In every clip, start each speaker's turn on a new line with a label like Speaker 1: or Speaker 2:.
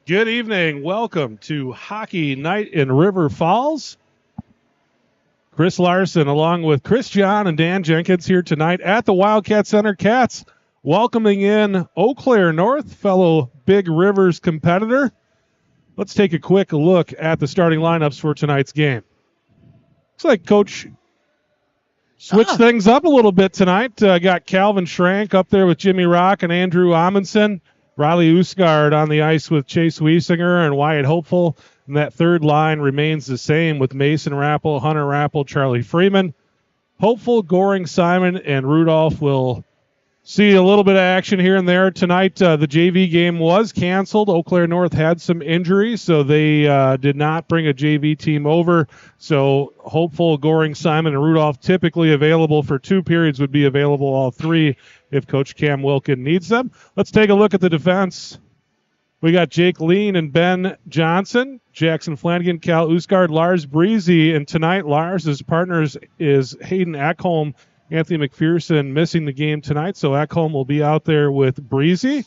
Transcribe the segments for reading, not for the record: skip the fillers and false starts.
Speaker 1: Good evening. Welcome to Hockey Night in River Falls. Chris Larson along with Chris John and Dan Jenkins here tonight at the Wildcat Center. Cats welcoming in Eau Claire North, fellow Big Rivers competitor. Let's take a quick look at the starting lineups for tonight's game. Looks like Coach switched things up a little bit tonight. Got Calvin Schrank up there with Jimmy Rock and Andrew Amundsen. Riley Usgard on the ice with Chase Wiesinger and Wyatt Hopeful. And that third line remains the same with Mason Rappel, Hunter Rappel, Charlie Freeman. Hopeful, Goring, Simon, and Rudolph will see a little bit of action here and there tonight. The JV game was canceled. Eau Claire North had some injuries, so they did not bring a JV team over. So Hopeful, Goring, Simon, and Rudolph typically available for 2 periods would be available all 3 if Coach Cam Wilkin needs them. Let's take a look at the defense. We got Jake Lean and Ben Johnson, Jackson Flanagan, Cal Usgard, Lars Breezy, and tonight Lars' partners is Hayden Ekholm, Anthony McPherson missing the game tonight, so Ekholm will be out there with Breezy,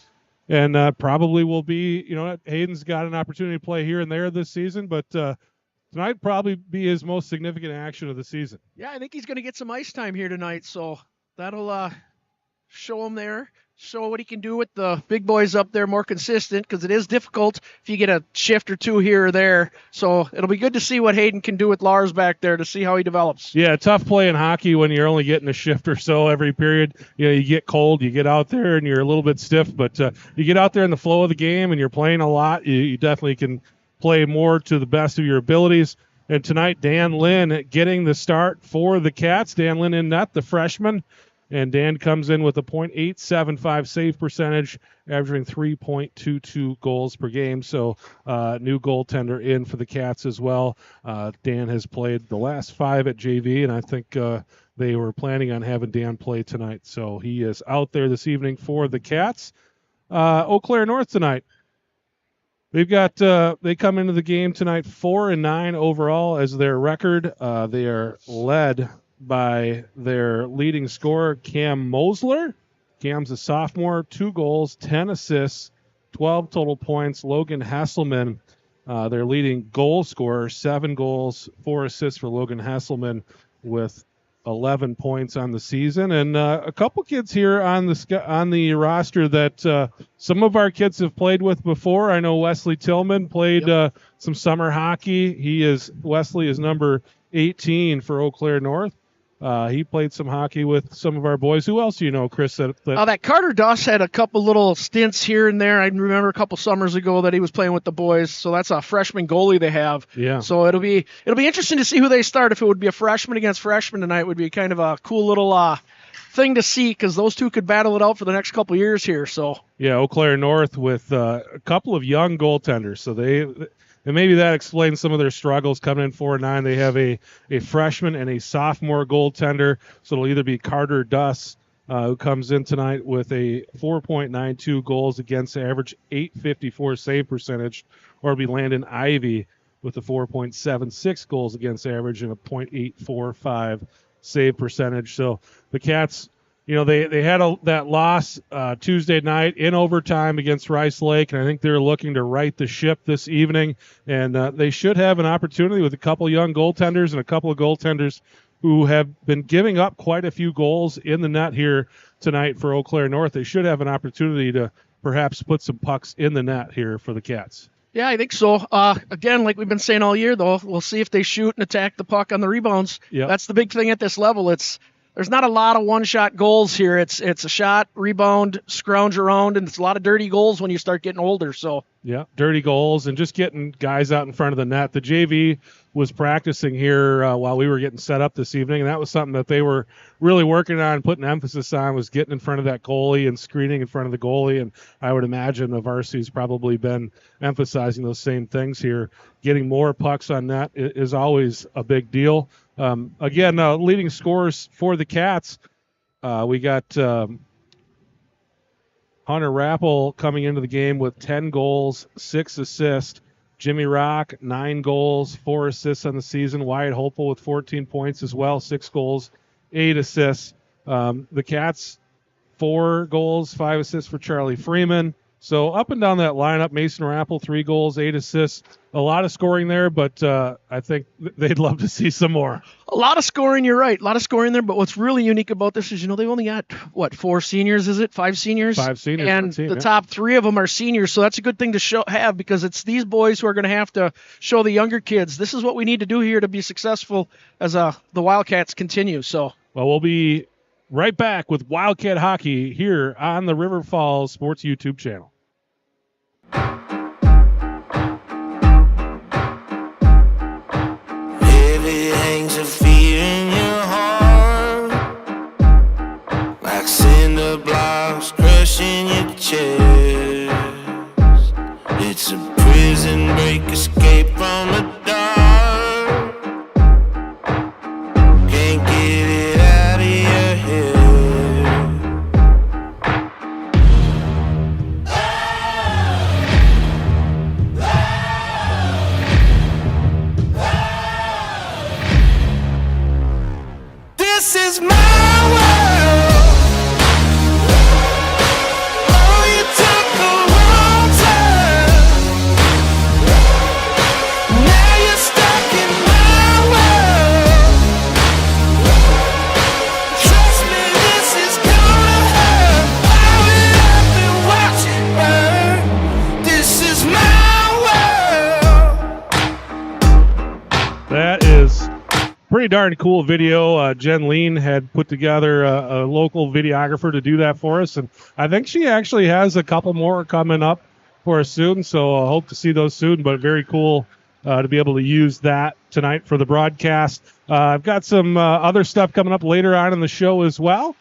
Speaker 1: and probably will be, Hayden's got an opportunity to play here and there this season, but tonight probably be his most significant action of the season.
Speaker 2: Yeah, I think he's going to get some ice time here tonight, so that'll show him there, show what he can do with the big boys up there more consistent, because it is difficult if you get a shift or 2 here or there. So it'll be good to see what Hayden can do with Lars back there to see how he develops.
Speaker 1: Yeah, tough playing hockey when you're only getting a shift or so every period. You get cold, you get out there and you're a little bit stiff, but you get out there in the flow of the game and you're playing a lot. You definitely can play more to the best of your abilities. And tonight, Dan Lynn getting the start for the Cats. Dan Lynn in net, the freshman. And Dan comes in with a .875 save percentage, averaging 3.22 goals per game. So new goaltender in for the Cats as well. Dan has played the last 5 at JV, and I think they were planning on having Dan play tonight. So he is out there this evening for the Cats. Eau Claire North tonight. They've got they come into the game tonight 4-9 overall as their record. They are led by their leading scorer, Cam Mosler. Cam's a sophomore, 2 goals, 10 assists, 12 total points. Logan Hasselman, their leading goal scorer, 7 goals, 4 assists for Logan Hasselman with 11 points on the season. And a couple kids here on the roster that some of our kids have played with before. I know Wesley Tillman played some summer hockey. Wesley is number 18 for Eau Claire North. He played some hockey with some of our boys. Who else do you know, Chris?
Speaker 2: That Carter Doss had a couple little stints here and there. I remember a couple summers ago that he was playing with the boys. So that's a freshman goalie they have.
Speaker 1: Yeah.
Speaker 2: So it'll be interesting to see who they start. If it would be a freshman against freshman tonight, would be kind of a cool little thing to see, because those two could battle it out for the next couple of years here. So
Speaker 1: yeah, Eau Claire North with a couple of young goaltenders. So and maybe that explains some of their struggles coming in 4-9. They have a freshman and a sophomore goaltender. So it'll either be Carter Duss, who comes in tonight with a 4.92 goals against average, 8.54 save percentage, or it'll be Landon Ivy with a 4.76 goals against average and a .845 save percentage. So the Cats, they had that loss Tuesday night in overtime against Rice Lake, and I think they're looking to right the ship this evening. And they should have an opportunity with a couple young goaltenders and a couple of goaltenders who have been giving up quite a few goals in the net here tonight for Eau Claire North. They should have an opportunity to perhaps put some pucks in the net here for the Cats.
Speaker 2: Yeah, I think so. Again, like we've been saying all year, though, we'll see if they shoot and attack the puck on the rebounds.
Speaker 1: Yep.
Speaker 2: That's the big thing at this level. There's not a lot of one-shot goals here. It's a shot, rebound, scrounge around, and it's a lot of dirty goals when you start getting older. So
Speaker 1: yeah, dirty goals and just getting guys out in front of the net. The JV was practicing here while we were getting set up this evening, and that was something that they were really working on, putting emphasis on, was getting in front of that goalie and screening in front of the goalie. And I would imagine the varsity's probably been emphasizing those same things here. Getting more pucks on net is always a big deal. Again, leading scorers for the Cats, we got Hunter Rappel coming into the game with 10 goals, 6 assists. Jimmy Rock, 9 goals, 4 assists on the season. Wyatt Hopeful with 14 points as well, 6 goals, 8 assists. The Cats, 4 goals, 5 assists for Charlie Freeman. So up and down that lineup, Mason Rappel, 3 goals, 8 assists, a lot of scoring there, but I think they'd love to see some more.
Speaker 2: A lot of scoring, you're right. A lot of scoring there, but what's really unique about this is, they've only got, 4 seniors, is it? 5 seniors?
Speaker 1: 5 seniors.
Speaker 2: And the top 3 of them are seniors, so that's a good thing to have, because it's these boys who are going to have to show the younger kids, this is what we need to do here to be successful as the Wildcats continue. So,
Speaker 1: well, we'll be right back with Wildcat Hockey here on the River Falls Sports YouTube channel.
Speaker 3: Heavy hangs of fear in your heart, like cinder blocks crushing your chest. It's a prison break, escape from the dark. Can't get it out of your head. This is my world. Oh, you took the wrong turn. Now you're stuck in my world. Trust me, this is gonna hurt. I will have to watch it burn. This is my world.
Speaker 1: That is pretty darn cool video. Jen Lean had put together a local videographer to do that for us, and I think she actually has a couple more coming up for us soon, so I hope to see those soon, but very cool to be able to use that tonight for the broadcast. I've got some other stuff coming up later on in the show as well,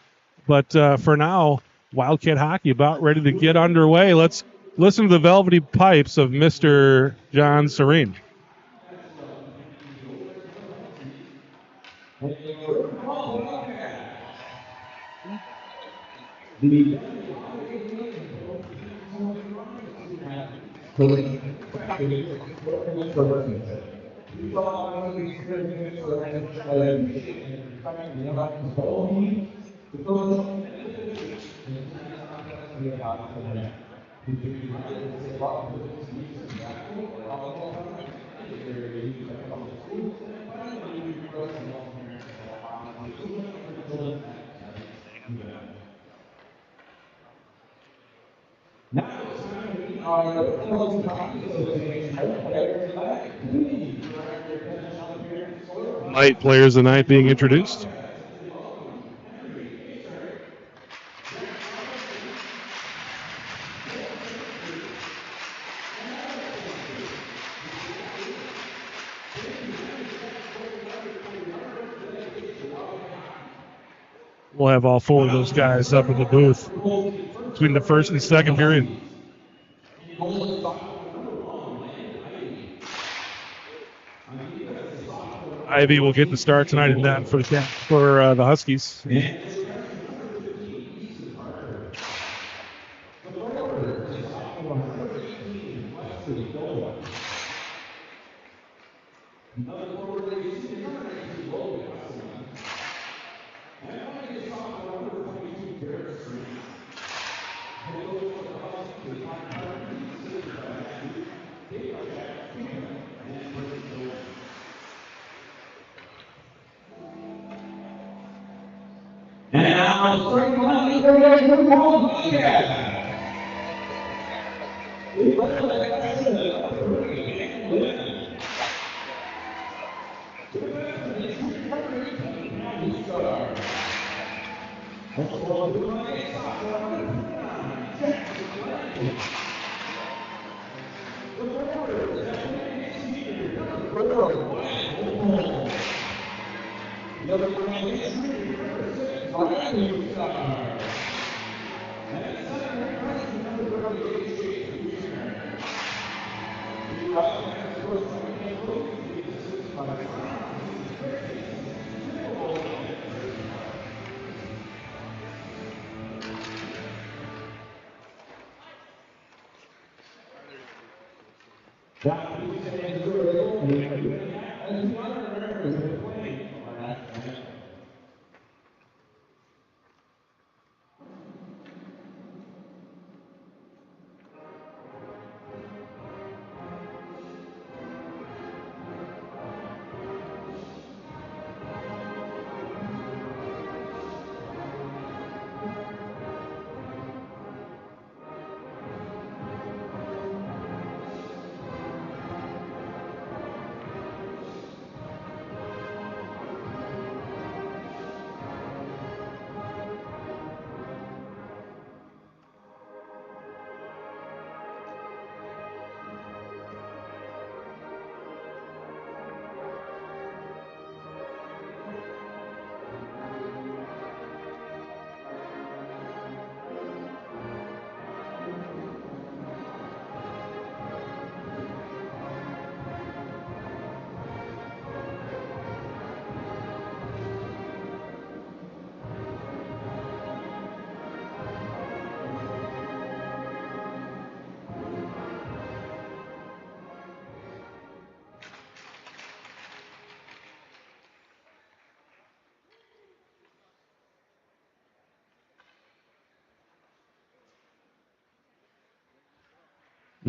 Speaker 1: but for now, Wildcat Hockey about ready to get underway. Let's listen to the velvety pipes of Mr. John Serene. Night players of the night being introduced. We'll have all 4 of those guys up in the booth between the first and second period. Ivy will get the start tonight in that for the Huskies.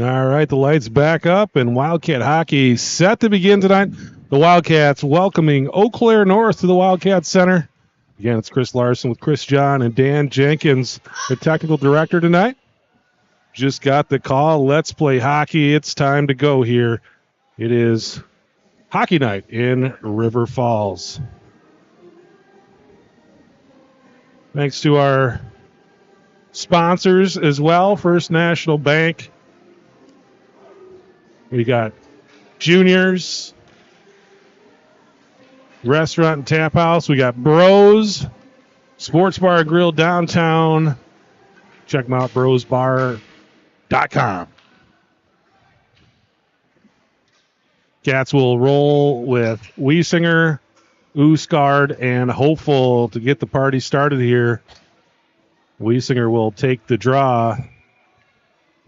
Speaker 1: All right, the lights back up, and Wildcat hockey set to begin tonight. The Wildcats welcoming Eau Claire North to the Wildcat Center. Again, it's Chris Larson with Chris John and Dan Jenkins, the technical director tonight. Just got the call. Let's play hockey. It's time to go here. It is hockey night in River Falls. Thanks to our sponsors as well, First National Bank. We got Juniors, Restaurant and Tap House. We got Bros, Sports Bar and Grill downtown. Check them out, brosbar.com. Cats will roll with Wiesinger, Ooskard, and Hopeful to get the party started here. Wiesinger will take the draw,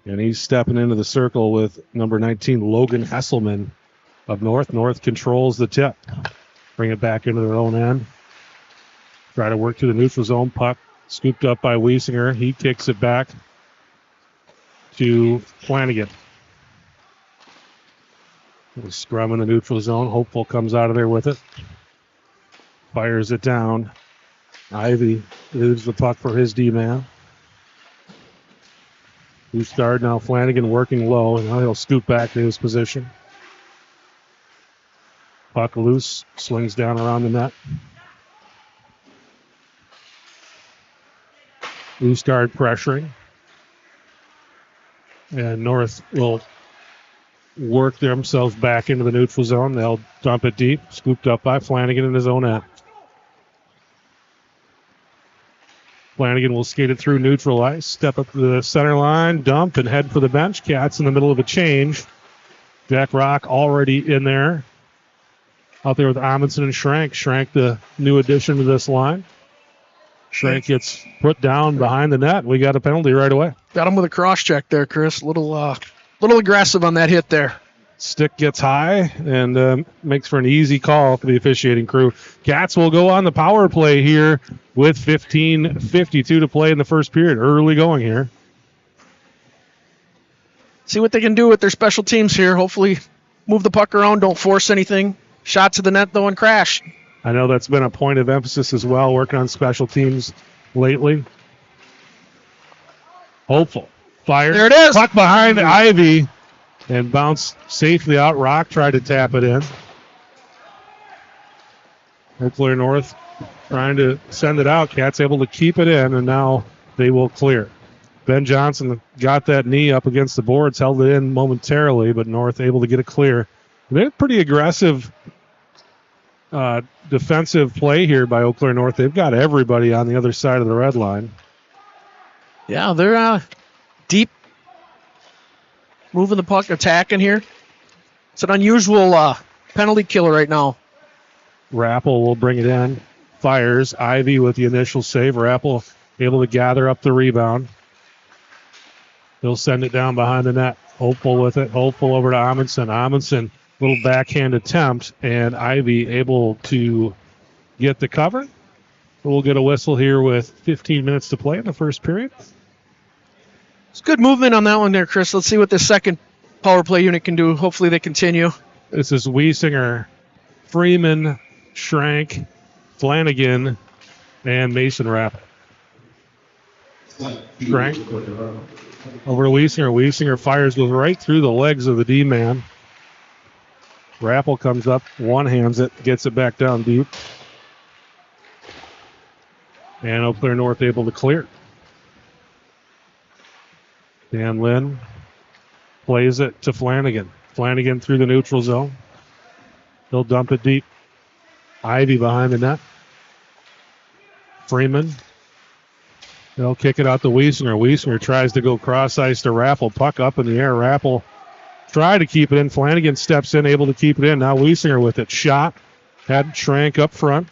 Speaker 1: and he's stepping into the circle with number 19, Logan Hesselman of North. North controls the tip. Bring it back into their own end. Try to work to the neutral zone. Puck scooped up by Wiesinger. He kicks it back to Flanagan. Scrum in the neutral zone. Hopeful comes out of there with it. Fires it down. Ivy leaves the puck for his D-man. Ooskard, now Flanagan working low, and now he'll scoop back to his position. Puck loose, swings down around the net. Ooskard pressuring. And North will work themselves back into the neutral zone. They'll dump it deep, scooped up by Flanagan in his own end. Flanagan will skate it through neutral ice, step up to the center line, dump, and head for the bench. Cats in the middle of a change. Jack Rock already in there. Out there with Amundsen and Schrank. Schrank, the new addition to this line. Schrank gets put down behind the net. We got a penalty right away.
Speaker 2: Got him with a cross check there, Chris. Little aggressive on that hit there.
Speaker 1: Stick gets high and makes for an easy call for the officiating crew. Cats will go on the power play here with 15:52 to play in the first period. Early going here.
Speaker 2: See what they can do with their special teams here. Hopefully move the puck around, don't force anything. Shot to the net, though, and crash.
Speaker 1: I know that's been a point of emphasis as well, working on special teams lately. Hopeful. Fire.
Speaker 2: There it is.
Speaker 1: Puck behind Ivy and bounced safely out. Rock tried to tap it in. Eau Claire North trying to send it out. Cats able to keep it in, and now they will clear. Ben Johnson got that knee up against the boards, held it in momentarily, but North able to get it clear. They're pretty aggressive defensive play here by Eau Claire North. They've got everybody on the other side of the red line.
Speaker 2: Yeah, they're deep, moving the puck, attacking here. It's an unusual penalty killer right now.
Speaker 1: Rappel will bring it in. Fires. Ivy with the initial save. Rappel able to gather up the rebound. He'll send it down behind the net. Hopeful with it. Hopeful over to Amundsen. Amundsen, little backhand attempt, and Ivy able to get the cover. We'll get a whistle here with 15 minutes to play in the first period.
Speaker 2: It's good movement on that one there, Chris. Let's see what this second power play unit can do. Hopefully they continue.
Speaker 1: This is Wiesinger, Freeman, Schrank, Flanagan, and Mason Rappel. Schrank over to Wiesinger. Wiesinger fires goes right through the legs of the D-man. Rappel comes up, one-hands it, gets it back down deep. And Eau Claire North able to clear. Dan Lynn plays it to Flanagan. Flanagan through the neutral zone. He'll dump it deep. Ivy behind the net. Freeman. They'll kick it out to Wiesinger. Wiesinger tries to go cross ice to Rappel. Puck up in the air. Rappel tried to keep it in. Flanagan steps in, able to keep it in. Now Wiesinger with it. Shot. Had Schrank up front.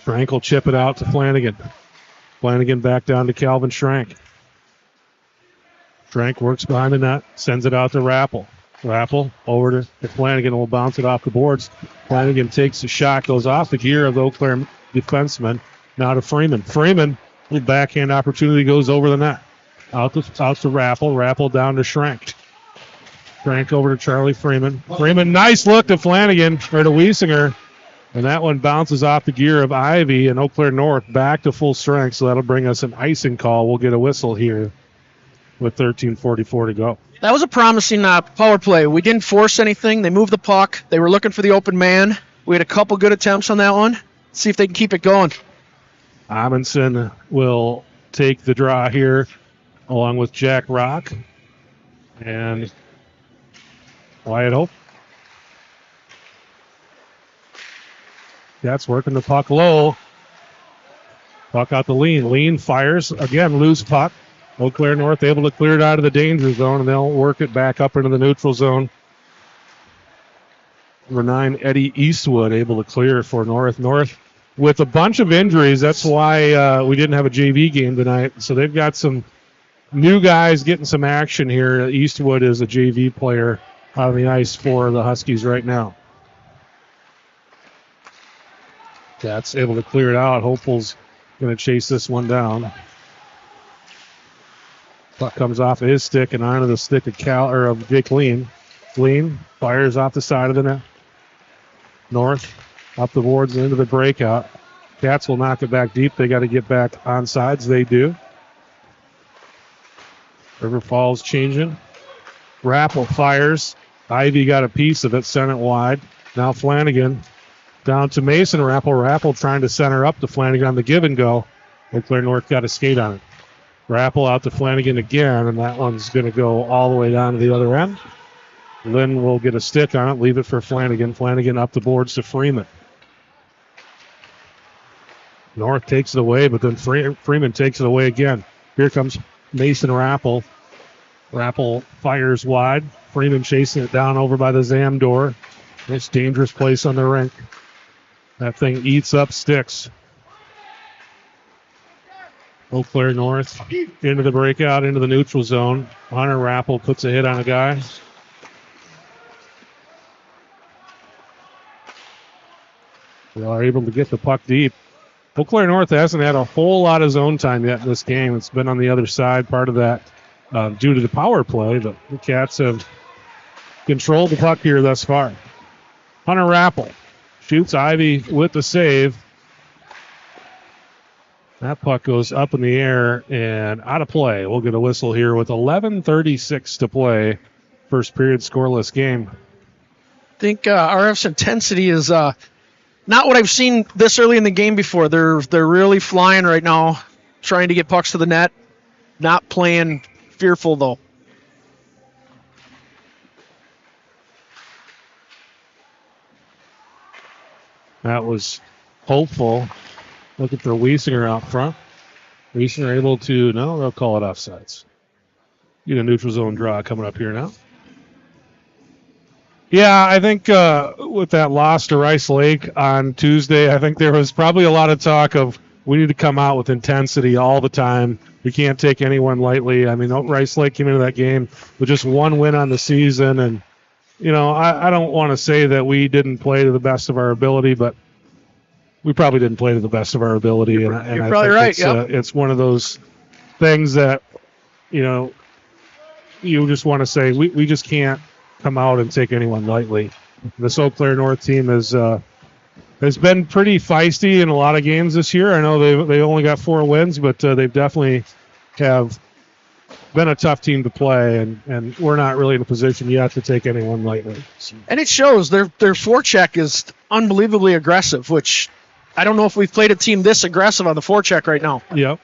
Speaker 1: Schrank will chip it out to Flanagan. Flanagan back down to Calvin Schrank. Schrank works behind the net. Sends it out to Rappel. Rappel over to Flanagan, will bounce it off the boards. Flanagan takes the shot, goes off the gear of the Eau Claire defenseman. Now to Freeman. Freeman, little backhand opportunity, goes over the net. Out to Rappel. Rappel down to Schrank. Frank over to Charlie Freeman. Freeman, nice look to Flanagan, or to Wiesinger. And that one bounces off the gear of Ivy, and Eau Claire North back to full strength, so that'll bring us an icing call. We'll get a whistle here with 13:44 to go.
Speaker 2: That was a promising power play. We didn't force anything. They moved the puck. They were looking for the open man. We had a couple good attempts on that one. Let's see if they can keep it going.
Speaker 1: Amundsen will take the draw here along with Jack Rock and Wyatt Hope. That's working the puck low. Puck out the lean. Lean fires. Again, loose puck. Eau Claire North able to clear it out of the danger zone, and they'll work it back up into the neutral zone. Number 9, Eddie Eastwood, able to clear for North. North with a bunch of injuries. That's why we didn't have a JV game tonight. So they've got some new guys getting some action here. Eastwood is a JV player out on the ice for the Huskies right now. That's able to clear it out. Hopeful's going to chase this one down. Puck comes off of his stick and onto the stick of Jake Lean. Lean fires off the side of the net. North up the boards and into the breakout. Cats will knock it back deep. They got to get back on sides. They do. River Falls changing. Rappel fires. Ivy got a piece of it, sent it wide. Now Flanagan down to Mason. Rappel trying to center up to Flanagan on the give and go. Eau Claire North got a skate on it. Rappel out to Flanagan again, and that one's going to go all the way down to the other end. Lynn will get a stick on it, leave it for Flanagan. Flanagan up the boards to Freeman. North takes it away, but then Freeman takes it away again. Here comes Mason Rappel. Rappel fires wide. Freeman chasing it down over by the Zam door. Nice dangerous place on the rink. That thing eats up sticks. Eau Claire North into the breakout, into the neutral zone. Hunter Rappel puts a hit on a guy. They are able to get the puck deep. Eau Claire North hasn't had a whole lot of zone time yet in this game. It's been on the other side, part of that due to the power play, but the Cats have controlled the puck here thus far. Hunter Rappel shoots Ivy with the save. That puck goes up in the air and out of play. We'll get a whistle here with 11:36 to play. First period scoreless game.
Speaker 2: I think RF's intensity is not what I've seen this early in the game before. They're really flying right now, trying to get pucks to the net. Not playing fearful, though.
Speaker 1: That was hopeful. Looking for Wiesinger out front. Wiesinger able to, no, they'll call it offsides. Get a neutral zone draw coming up here now. Yeah, I think with that loss to Rice Lake on Tuesday, I think there was probably a lot of talk of we need to come out with intensity all the time. We can't take anyone lightly. I mean, Rice Lake came into that game with just one win on the season. And, you know, I don't want to say that we didn't play to the best of our ability, but we probably didn't play to the best of our ability.
Speaker 2: You're probably right.
Speaker 1: It's one of those things that, you know, you just want to say we just can't come out and take anyone lightly. This Eau Claire North team has been pretty feisty in a lot of games this year. I know they only got 4 wins, but they definitely have been a tough team to play, and we're not really in a position yet to take anyone lightly.
Speaker 2: And it shows. Their forecheck is unbelievably aggressive, which I don't know if we've played a team this aggressive on the forecheck right now.
Speaker 1: Yep.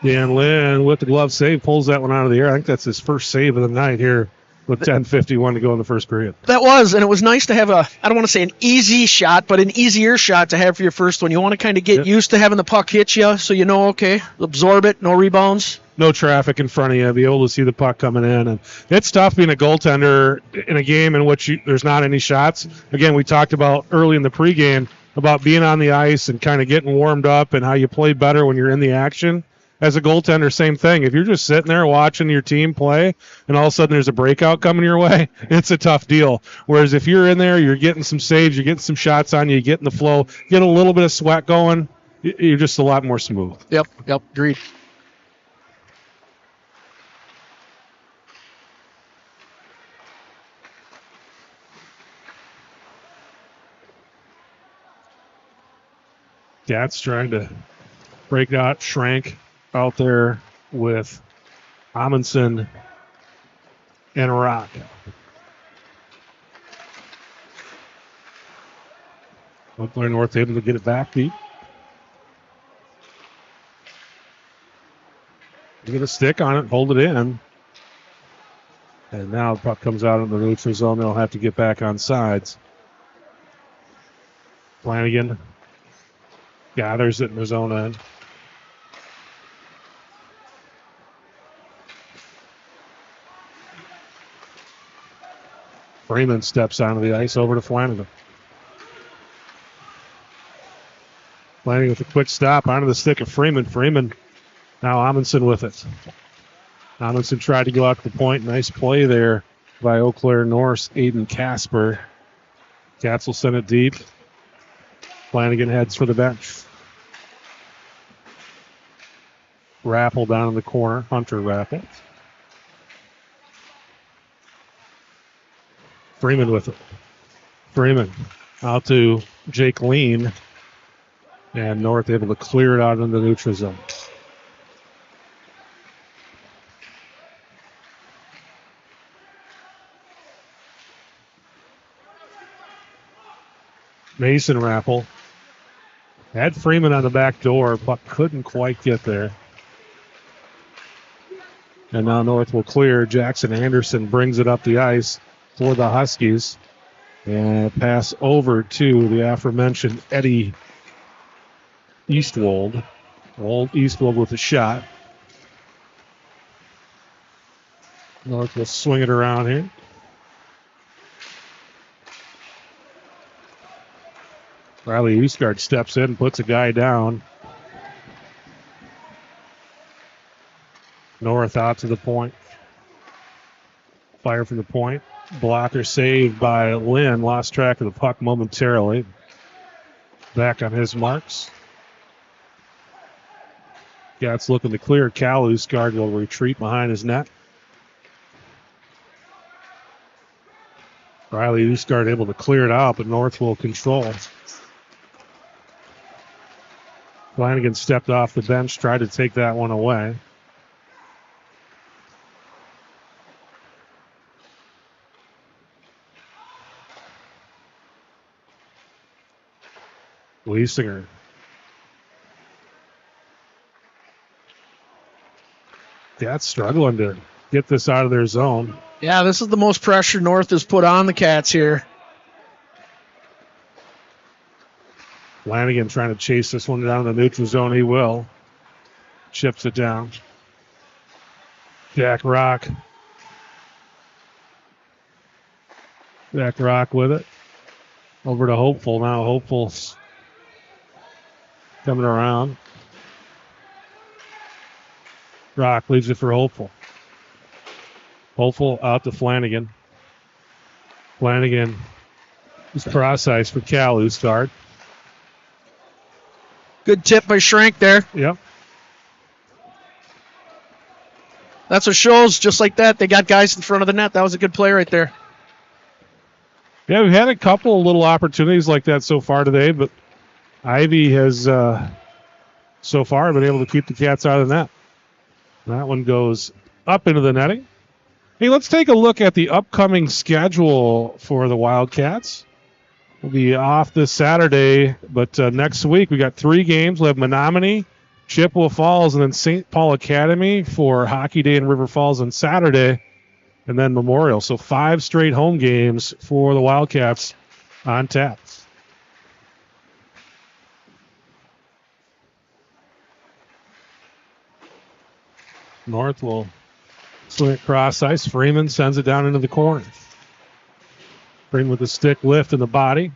Speaker 1: Dan Lynn with the glove save pulls that one out of the air. I think that's his first save of the night here with 10:51 to go in the first period.
Speaker 2: That was, and it was nice to have I don't want to say an easy shot, but an easier shot to have for your first one. You want to kind of get used to having the puck hit you so you know, okay, absorb it, no rebounds.
Speaker 1: No traffic in front of you, be able to see the puck coming in. And it's tough being a goaltender in a game in which there's not any shots. Again, we talked about early in the pregame about being on the ice and kind of getting warmed up and how you play better when you're in the action. As a goaltender, same thing. If you're just sitting there watching your team play and all of a sudden there's a breakout coming your way, it's a tough deal. Whereas if you're in there, you're getting some saves, you're getting some shots on you, getting the flow, get a little bit of sweat going, you're just a lot more smooth.
Speaker 2: Yep, agreed.
Speaker 1: Cats trying to break out Schrank out there with Amundsen and Rock. Eau Claire North able to get it back deep. Get a stick on it, hold it in. And now the puck comes out of the neutral zone. They'll have to get back on sides. Flanagan gathers it in his own end. Freeman steps onto the ice over to Flanagan. Flanagan with a quick stop onto the stick of Freeman. Freeman, now Amundsen with it. Amundsen tried to go out to the point. Nice play there by Eau Claire North's Aiden Casper. Cats will send it deep. Flanagan heads for the bench. Rappel down in the corner. Hunter Rappel. Freeman with it. Freeman out to Jake Lean. And North able to clear it out in the neutral zone. Mason Rappel had Freeman on the back door, but couldn't quite get there. And now North will clear. Jackson Anderson brings it up the ice for the Huskies. And pass over to the aforementioned Eddie Eastwold. Old Eastwold with a shot. North will swing it around here. Riley Eastgard steps in and puts a guy down. North out to the point. Fire from the point. Blocker saved by Lynn. Lost track of the puck momentarily. Back on his marks. Cats looking to clear. Cal Eastgard will retreat behind his net. Riley Eastgard able to clear it out, but North will control. Flanagan stepped off the bench, tried to take that one away. Wiesinger. Cats struggling to get this out of their zone.
Speaker 2: Yeah, this is the most pressure North has put on the Cats here.
Speaker 1: Flanagan trying to chase this one down in the neutral zone. He will. Chips it down. Jack Rock. Jack Rock with it. Over to Hopeful. Now Hopeful's coming around. Rock leaves it for Hopeful. Hopeful out to Flanagan. Flanagan is cross ice for Cal Eastgard.
Speaker 2: Good tip by Schrank there.
Speaker 1: Yep.
Speaker 2: That's what shows. Just like that, they got guys in front of the net. That was a good play right there.
Speaker 1: Yeah, we've had a couple of little opportunities like that so far today, but Ivy has so far been able to keep the Cats out of the net. That one goes up into the netting. Hey, let's take a look at the upcoming schedule for the Wildcats. We'll be off this Saturday, but next week we got 3 games. We'll have Menominee, Chippewa Falls, and then St. Paul Academy for Hockey Day in River Falls on Saturday, and then Memorial. So 5 straight home games for the Wildcats on tap. North will swing it cross ice. Freeman sends it down into the corner. Freeman with the stick lift in the body.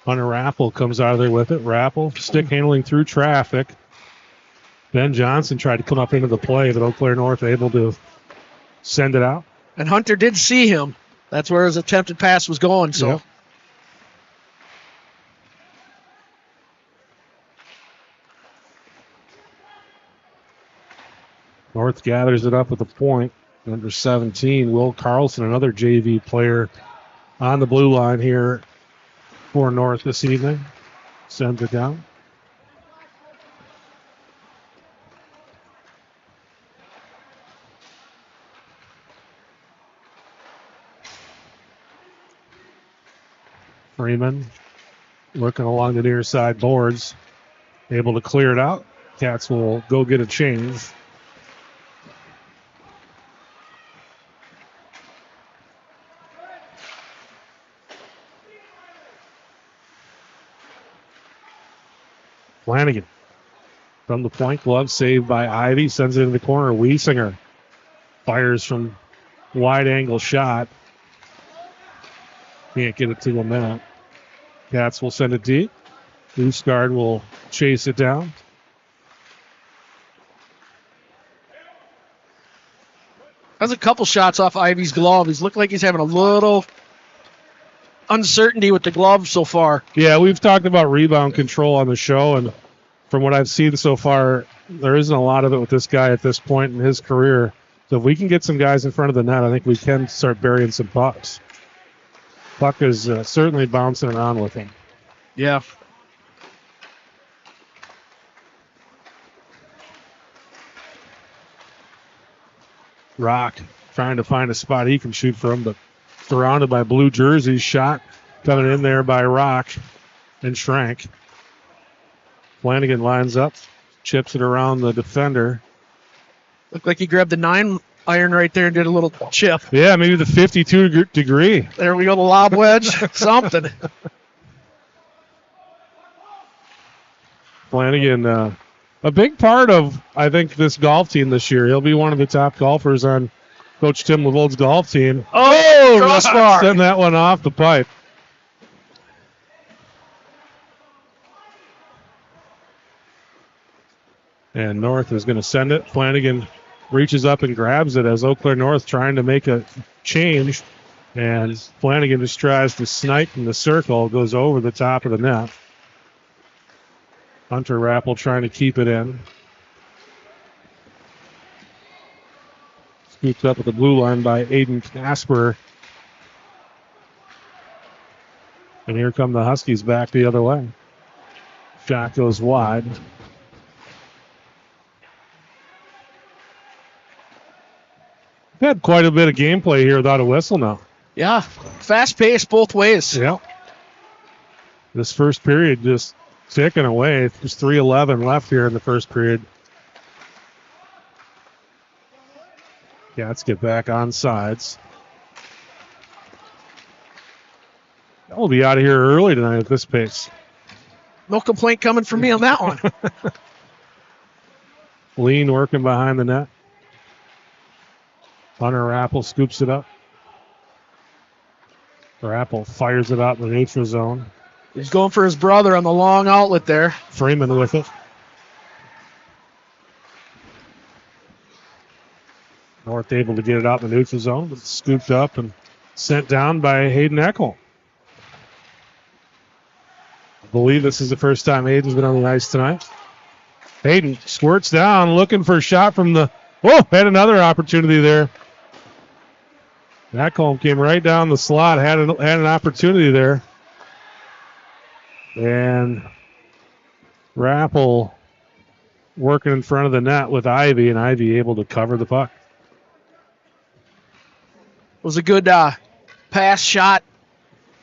Speaker 1: Hunter Rappel comes out of there with it. Rappel stick handling through traffic. Ben Johnson tried to come up into the play, but Eau Claire North able to send it out.
Speaker 2: And Hunter did see him. That's where his attempted pass was going. So.
Speaker 1: Yep. North gathers it up with a point. Number 17, Will Carlson, another JV player on the blue line here for North this evening. Sends it down. Freeman working along the near side boards. Able to clear it out. Cats will go get a change. Flanagan from the point, glove saved by Ivy, sends it in the corner. Wiesinger fires from wide angle shot. Can't get it to the net. Cats will send it deep. Loosegard will chase it down.
Speaker 2: That's a couple shots off Ivy's glove. He's looked like he's having a little uncertainty with the glove so far.
Speaker 1: Yeah, we've talked about rebound control on the show, and from what I've seen so far, there isn't a lot of it with this guy at this point in his career. So if we can get some guys in front of the net, I think we can start burying some pucks. Puck is certainly bouncing around with him.
Speaker 2: Yeah.
Speaker 1: Rock trying to find a spot he can shoot from, but surrounded by blue jerseys. Shot coming in there by Rock and Schrank. Flanagan lines up, chips it around the defender.
Speaker 2: Looked like he grabbed the 9-iron right there and did a little chip.
Speaker 1: Yeah, maybe the 52 degree.
Speaker 2: There we go, the lob wedge, something.
Speaker 1: Flanagan, a big part of, I think, this golf team this year. He'll be one of the top golfers on Coach Tim Levold's golf team.
Speaker 2: Oh, crossbar.
Speaker 1: Send that one off the pipe. And North is going to send it. Flanagan reaches up and grabs it as Eau Claire North trying to make a change. And Flanagan just tries to snipe from the circle, goes over the top of the net. Hunter Rappel trying to keep it in. Scooped up at the blue line by Aiden Casper. And here come the Huskies back the other way. Shot goes wide. We've had quite a bit of gameplay here without a whistle now.
Speaker 2: Yeah, fast pace both ways.
Speaker 1: Yeah. This first period just ticking away. There's 3:11 left here in the first period. Yeah, let's get back on sides. We'll be out of here early tonight at this pace.
Speaker 2: No complaint coming from me on that one.
Speaker 1: Lean working behind the net. Hunter Rappel scoops it up. Rappel fires it out in the neutral zone.
Speaker 2: He's going for his brother on the long outlet there.
Speaker 1: Freeman with it. North able to get it out in the neutral zone, but scooped up and sent down by Hayden Eckel. I believe this is the first time Hayden's been on the ice tonight. Hayden squirts down, looking for a shot from the... Whoa, had another opportunity there. Eckel came right down the slot, had an opportunity there. And Rappel working in front of the net with Ivy, and Ivy able to cover the puck.
Speaker 2: It was a good pass shot.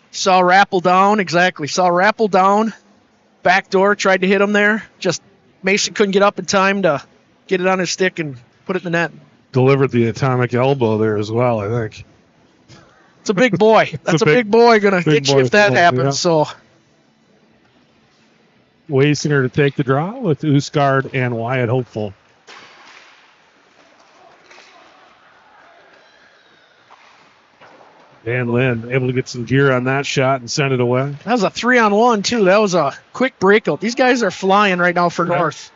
Speaker 2: Saw Rappel down, exactly. Saw Rappel down. Backdoor, tried to hit him there. Just Mason couldn't get up in time to get it on his stick and put it in the net.
Speaker 1: Delivered the atomic elbow there as well, I think.
Speaker 2: It's a big boy. That's a big boy going to hit you if that happens.
Speaker 1: Yeah.
Speaker 2: So
Speaker 1: Wasinger to take the draw with Uskard and Wyatt Hopeful. Dan Lynn able to get some gear on that shot and send it away.
Speaker 2: that was a 3-on-1 too. That was a quick breakout. These guys are flying right now for North.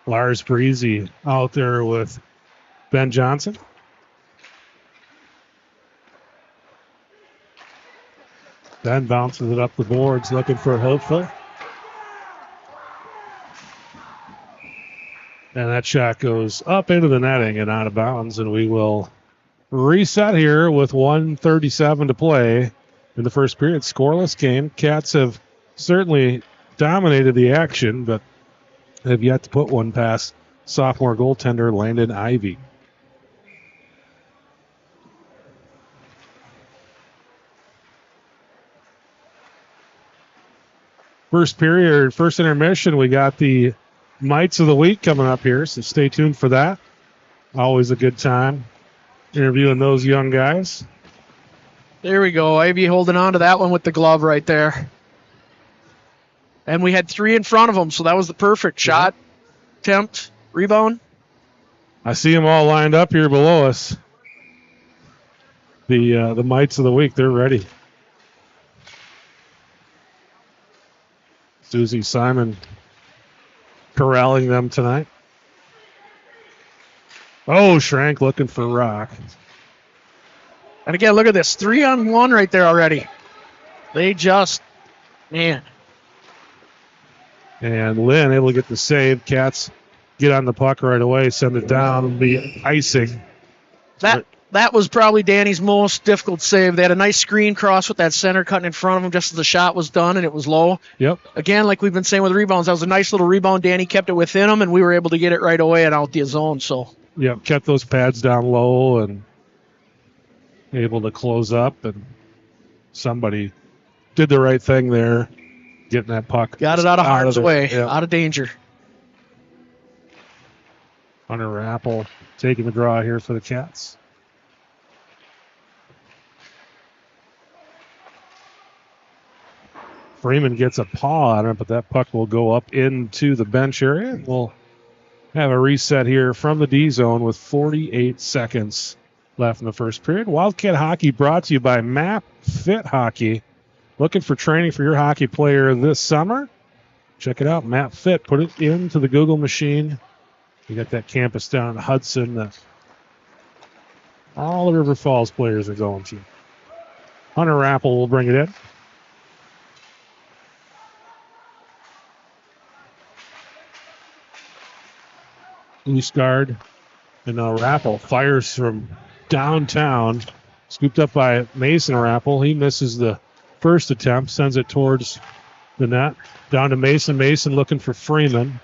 Speaker 1: Lars Breezy out there with Ben Johnson. Ben bounces it up the boards looking for Hopeful. And that shot goes up into the netting and out of bounds, and we will reset here with 1:37 to play in the first period. Scoreless game. Cats have certainly dominated the action, but have yet to put one past sophomore goaltender Landon Ivy. First period, first intermission, we got the Mites of the Week coming up here, so stay tuned for that. Always a good time interviewing those young guys.
Speaker 2: There we go. Ivy holding on to that one with the glove right there. And we had 3 in front of him, so that was the perfect shot, attempt, rebound.
Speaker 1: I see them all lined up here below us. The Mites of the Week, they're ready. Susie Simon corralling them tonight. Oh, Schrank looking for rock.
Speaker 2: And again, look at this. 3-on-1 right there already. They just, man.
Speaker 1: And Lynn able to get the save. Cats get on the puck right away, send it down, be icing.
Speaker 2: That was probably Danny's most difficult save. They had a nice screen cross with that center cutting in front of him just as the shot was done, and it was low.
Speaker 1: Yep.
Speaker 2: Again, like we've been saying with rebounds, that was a nice little rebound. Danny kept it within him, and we were able to get it right away and out the zone. So.
Speaker 1: Yep, kept those pads down low and able to close up, and somebody did the right thing there, getting that puck.
Speaker 2: Got it out of harm's way,
Speaker 1: yep.
Speaker 2: Out of danger.
Speaker 1: Hunter Rappel taking the draw here for the Cats. Freeman gets a paw on it, but that puck will go up into the bench area. We'll have a reset here from the D zone with 48 seconds left in the first period. Wildcat Hockey brought to you by Map Fit Hockey. Looking for training for your hockey player this summer? Check it out, Map Fit. Put it into the Google machine. You got that campus down in Hudson that all the River Falls players are going to. Hunter Rappel will bring it in. Loose guard. And now Rappel fires from downtown. Scooped up by Mason Rappel. He misses the first attempt. Sends it towards the net. Down to Mason. Mason looking for Freeman.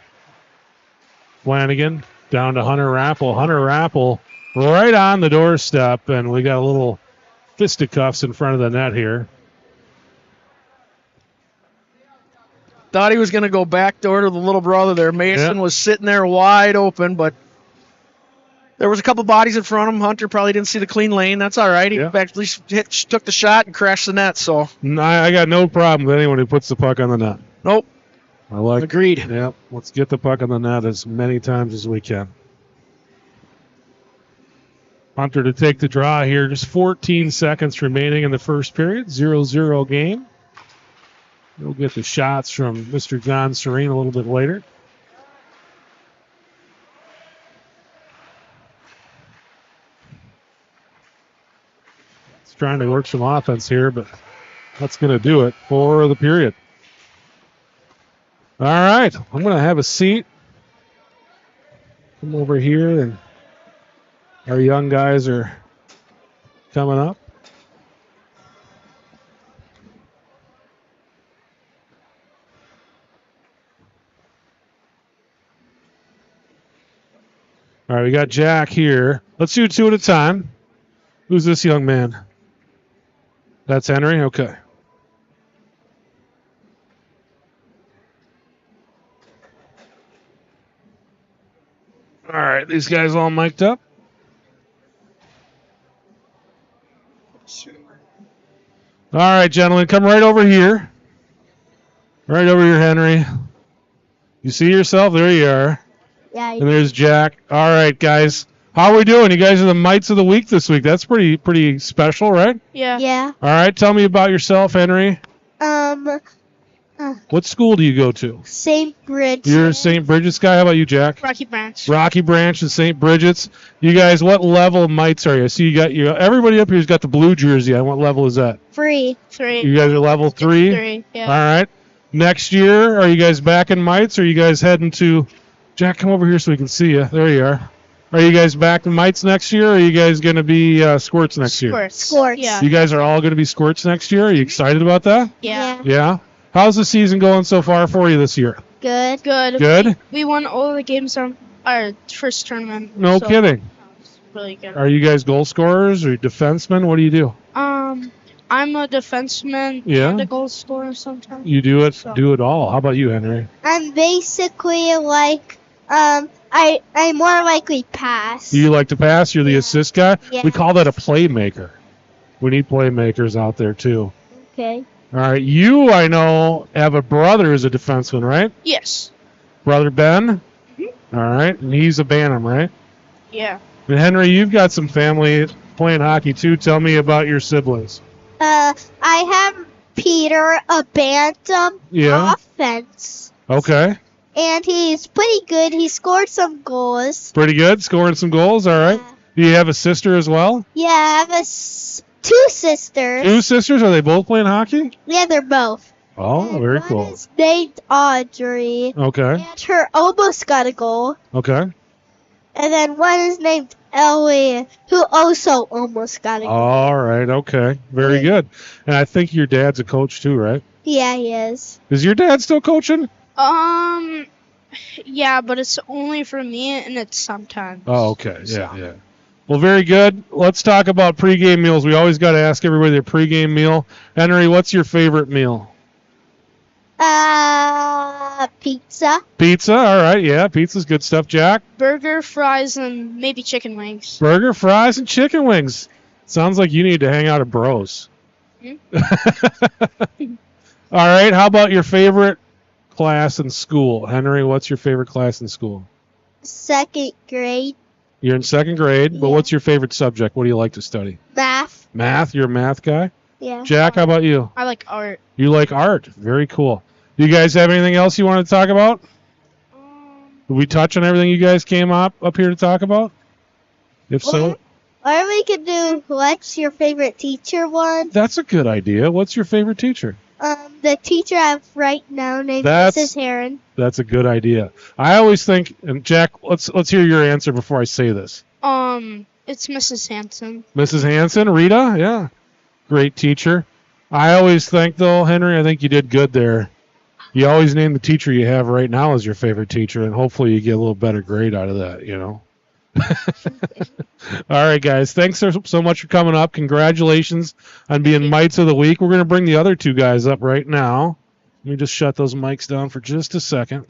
Speaker 1: Flanagan down to Hunter Rappel. Hunter Rappel right on the doorstep. And we got a little fisticuffs in front of the net here.
Speaker 2: Thought he was going to go back door to the little brother there. Mason was sitting there wide open, but there was a couple bodies in front of him. Hunter probably didn't see the clean lane. That's all right. He actually took the shot and crashed the net. So
Speaker 1: I got no problem with anyone who puts the puck on the net.
Speaker 2: Nope.
Speaker 1: I like.
Speaker 2: Agreed.
Speaker 1: Yep. Let's get the puck on the net as many times as we can. Hunter to take the draw here. Just 14 seconds remaining in the first period. 0-0 game. We'll get the shots from Mr. John Serene a little bit later. He's trying to work some offense here, but that's going to do it for the period. All right, I'm going to have a seat. Come over here, and our young guys are coming up. All right, we got Jack here. Let's do 2 at a time. Who's this young man? That's Henry? Okay. All right, these guys all mic'd up. All right, gentlemen, come right over here. Right over here, Henry. You see yourself? There you are.
Speaker 4: Yeah.
Speaker 1: And there's Jack. All right, guys. How are we doing? You guys are the Mites of the Week this week. That's pretty special, right?
Speaker 4: Yeah. Yeah.
Speaker 1: All right, tell me about yourself, Henry. What school do you go to?
Speaker 4: St. Bridget's.
Speaker 1: You're a St. Bridget's guy. How about you, Jack?
Speaker 4: Rocky Branch.
Speaker 1: Rocky Branch and St. Bridget's. You guys, what level of Mites are you? I see you got everybody up here's got the blue jersey. What level is that?
Speaker 4: 3.
Speaker 1: You guys are level 3?
Speaker 4: 3, yeah.
Speaker 1: All right. Next year, are you guys back in Mites, or are you guys heading to... Jack, come over here so we can see you. There you are. Are you guys back to mites next year, or are you guys going to be squirts next year?
Speaker 4: Squirts.
Speaker 2: Yeah.
Speaker 1: You guys are all going to be squirts next year. Are you excited about that?
Speaker 4: Yeah.
Speaker 1: Yeah. How's the season going so far for you this year?
Speaker 4: Good.
Speaker 1: Good?
Speaker 4: We won all the games on our first tournament.
Speaker 1: No kidding.
Speaker 4: That was really good.
Speaker 1: Are you guys goal scorers or defensemen? What do you do?
Speaker 4: I'm a defenseman
Speaker 1: Yeah?
Speaker 4: and a goal scorer sometimes.
Speaker 1: You do it all. How about you, Henry?
Speaker 5: I'm basically like, I more likely pass.
Speaker 1: Do you like to pass? You're the assist guy?
Speaker 5: Yeah.
Speaker 1: We call that a playmaker. We need playmakers out there, too.
Speaker 5: Okay.
Speaker 1: All right. You, I know, have a brother who's a defenseman, right?
Speaker 4: Yes.
Speaker 1: Brother Ben? All right. And he's a Bantam, right?
Speaker 4: Yeah.
Speaker 1: And Henry, you've got some family playing hockey, too. Tell me about your siblings.
Speaker 5: I have Peter, a bantam
Speaker 1: Yeah.
Speaker 5: offense,
Speaker 1: Okay.
Speaker 5: and he's pretty good. He scored some goals.
Speaker 1: Pretty good. Scoring some goals. All right. Do you have a sister as well?
Speaker 5: Yeah, I have two sisters.
Speaker 1: Two sisters? Are they both playing hockey?
Speaker 5: Yeah, they're both.
Speaker 1: Oh,
Speaker 5: And
Speaker 1: very
Speaker 5: one
Speaker 1: cool.
Speaker 5: is named Audrey,
Speaker 1: Okay.
Speaker 5: and her almost got a goal.
Speaker 1: Okay.
Speaker 5: And then one is named Ellie, who also almost got a goal.
Speaker 1: All right. Okay. Very good. And I think your dad's a coach too, right?
Speaker 5: Yeah, he is.
Speaker 1: Is your dad still coaching?
Speaker 4: Yeah, but it's only for me, and it's sometimes.
Speaker 1: Oh, okay. Yeah. Well, very good. Let's talk about pregame meals. We always got to ask everybody their pregame meal. Henry, what's your favorite meal?
Speaker 5: Pizza.
Speaker 1: Pizza. All right. Yeah, pizza's good stuff. Jack?
Speaker 4: Burger, fries, and maybe chicken wings.
Speaker 1: Burger, fries, and chicken wings. Sounds like you need to hang out at Bros.
Speaker 4: Hmm?
Speaker 1: All right. How about your favorite class in school? Henry, what's your favorite class in school?
Speaker 5: Second grade.
Speaker 1: You're in second grade, but
Speaker 5: Yeah.
Speaker 1: what's your favorite subject? What do you like to study?
Speaker 5: Math.
Speaker 1: Math? You're a math guy?
Speaker 5: Yeah.
Speaker 1: Jack, how about you?
Speaker 4: I like art.
Speaker 1: You like art. Very cool. You guys have anything else you want to talk about? Did we touch on everything you guys came up here to talk about? If so,
Speaker 5: Or we could do what's your favorite teacher one?
Speaker 1: that's a good idea. What's your favorite teacher?
Speaker 5: The teacher I have right now named
Speaker 1: That's-
Speaker 5: Mrs. Heron.
Speaker 1: That's a good idea. I always think, and Jack, let's hear your answer before I say this.
Speaker 4: It's Mrs. Hanson.
Speaker 1: Mrs. Hanson, Rita, yeah, great teacher. I always think, though, Henry, I think you did good there. You always name the teacher you have right now as your favorite teacher, and hopefully you get a little better grade out of that, you know. All right, guys. Thanks so much for coming up. Congratulations on being Mites of the Week. We're going to bring the other two guys up right now. Let me just shut those mics down for just a second.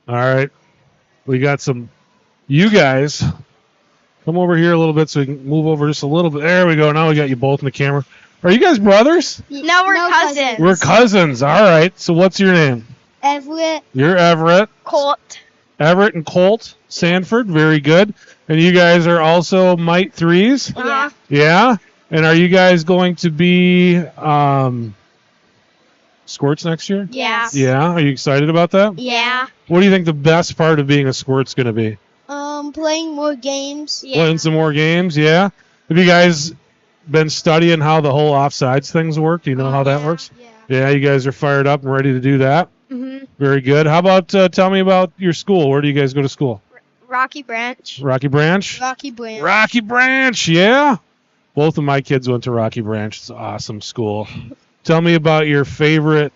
Speaker 1: All right. We got you guys. Come over here a little bit so we can move over just a little bit. There we go. Now we got you both in the camera. Are you guys brothers?
Speaker 5: No, we're cousins.
Speaker 1: We're cousins. All right. So what's your name?
Speaker 5: Everett.
Speaker 1: You're Everett.
Speaker 5: Colt.
Speaker 1: Everett and Colt Sanford. Very good. And you guys are also Mite Threes?
Speaker 5: Yeah.
Speaker 1: Yeah? And are you guys going to be Squirts next year?
Speaker 5: Yeah.
Speaker 1: Yeah? Are you excited about that?
Speaker 5: Yeah.
Speaker 1: What do you think the best part of being a Squirt's going to be?
Speaker 5: Playing more games.
Speaker 1: Playing some more games, yeah? Have you guys been studying how the whole offsides things work? Do you know how that works? Yeah, you guys are fired up and ready to do that?
Speaker 4: Mm-hmm.
Speaker 1: Very good. How about tell me about your school? Where do you guys go to school?
Speaker 5: Rocky Branch.
Speaker 1: Rocky Branch?
Speaker 5: Rocky Branch.
Speaker 1: Rocky Branch, yeah. Both of my kids went to Rocky Branch. It's an awesome school. Tell me about your favorite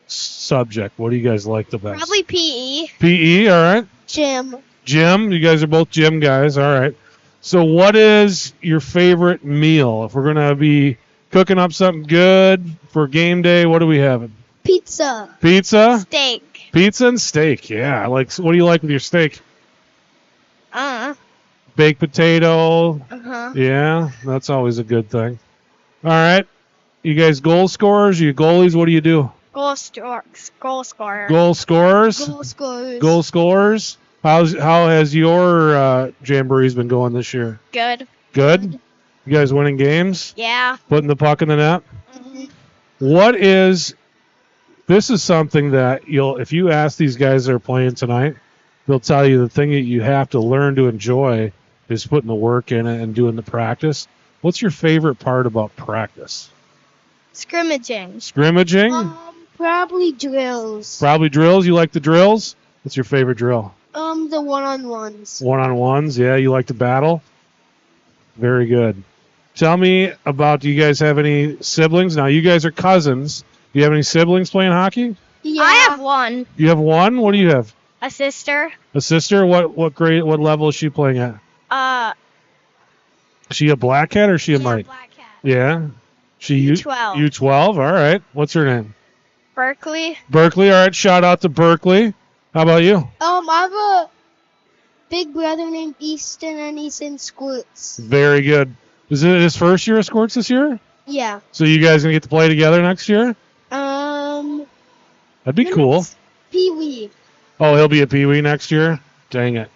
Speaker 1: subject. What do you guys like the best?
Speaker 5: Probably PE.
Speaker 1: PE, all right.
Speaker 5: Gym.
Speaker 1: Gym, you guys are both gym guys, all right. So what is your favorite meal? If we're going to be cooking up something good for game day, what are we having?
Speaker 5: Pizza.
Speaker 1: Pizza?
Speaker 5: Steak.
Speaker 1: Pizza and steak, yeah. What do you like with your steak? Baked potato. Yeah, that's always a good thing. All right. You guys goal scorers? You goalies? What do you do?
Speaker 5: Goal scorer.
Speaker 1: Goal scorers?
Speaker 5: Goal scorers.
Speaker 1: Goal scorers? How has your jamborees been going this year?
Speaker 5: Good.
Speaker 1: Good? You guys winning games?
Speaker 5: Yeah.
Speaker 1: Putting the puck in the net? This is something that if you ask these guys that are playing tonight, they'll tell you the thing that you have to learn to enjoy is putting the work in it and doing the practice. What's your favorite part about practice?
Speaker 5: Scrimmaging.
Speaker 1: Scrimmaging?
Speaker 5: Probably drills.
Speaker 1: Probably drills. You like the drills? What's your favorite drill?
Speaker 5: The one-on-ones.
Speaker 1: One-on-ones. Yeah, you like to battle? Very good. Tell me about, do you guys have any siblings? Now, you guys are cousins. Do you have any siblings playing hockey?
Speaker 5: Yeah.
Speaker 4: I have one.
Speaker 1: You have one? What do you have?
Speaker 4: A sister.
Speaker 1: A sister? What grade, what level is she playing at? Is she a black cat or is she a mite?
Speaker 4: Black cat.
Speaker 1: Yeah. She
Speaker 4: U12.
Speaker 1: U12. All right. What's her name?
Speaker 4: Berkeley.
Speaker 1: Berkeley. All right. Shout out to Berkeley. How about you?
Speaker 5: I have a big brother named Easton, and he's in Squirts.
Speaker 1: Very good. Is it his first year of Squirts this year?
Speaker 5: Yeah.
Speaker 1: So you guys gonna get to play together next year? That'd be cool.
Speaker 5: Pee-wee.
Speaker 1: Oh, he'll be a Pee Wee next year? Dang it.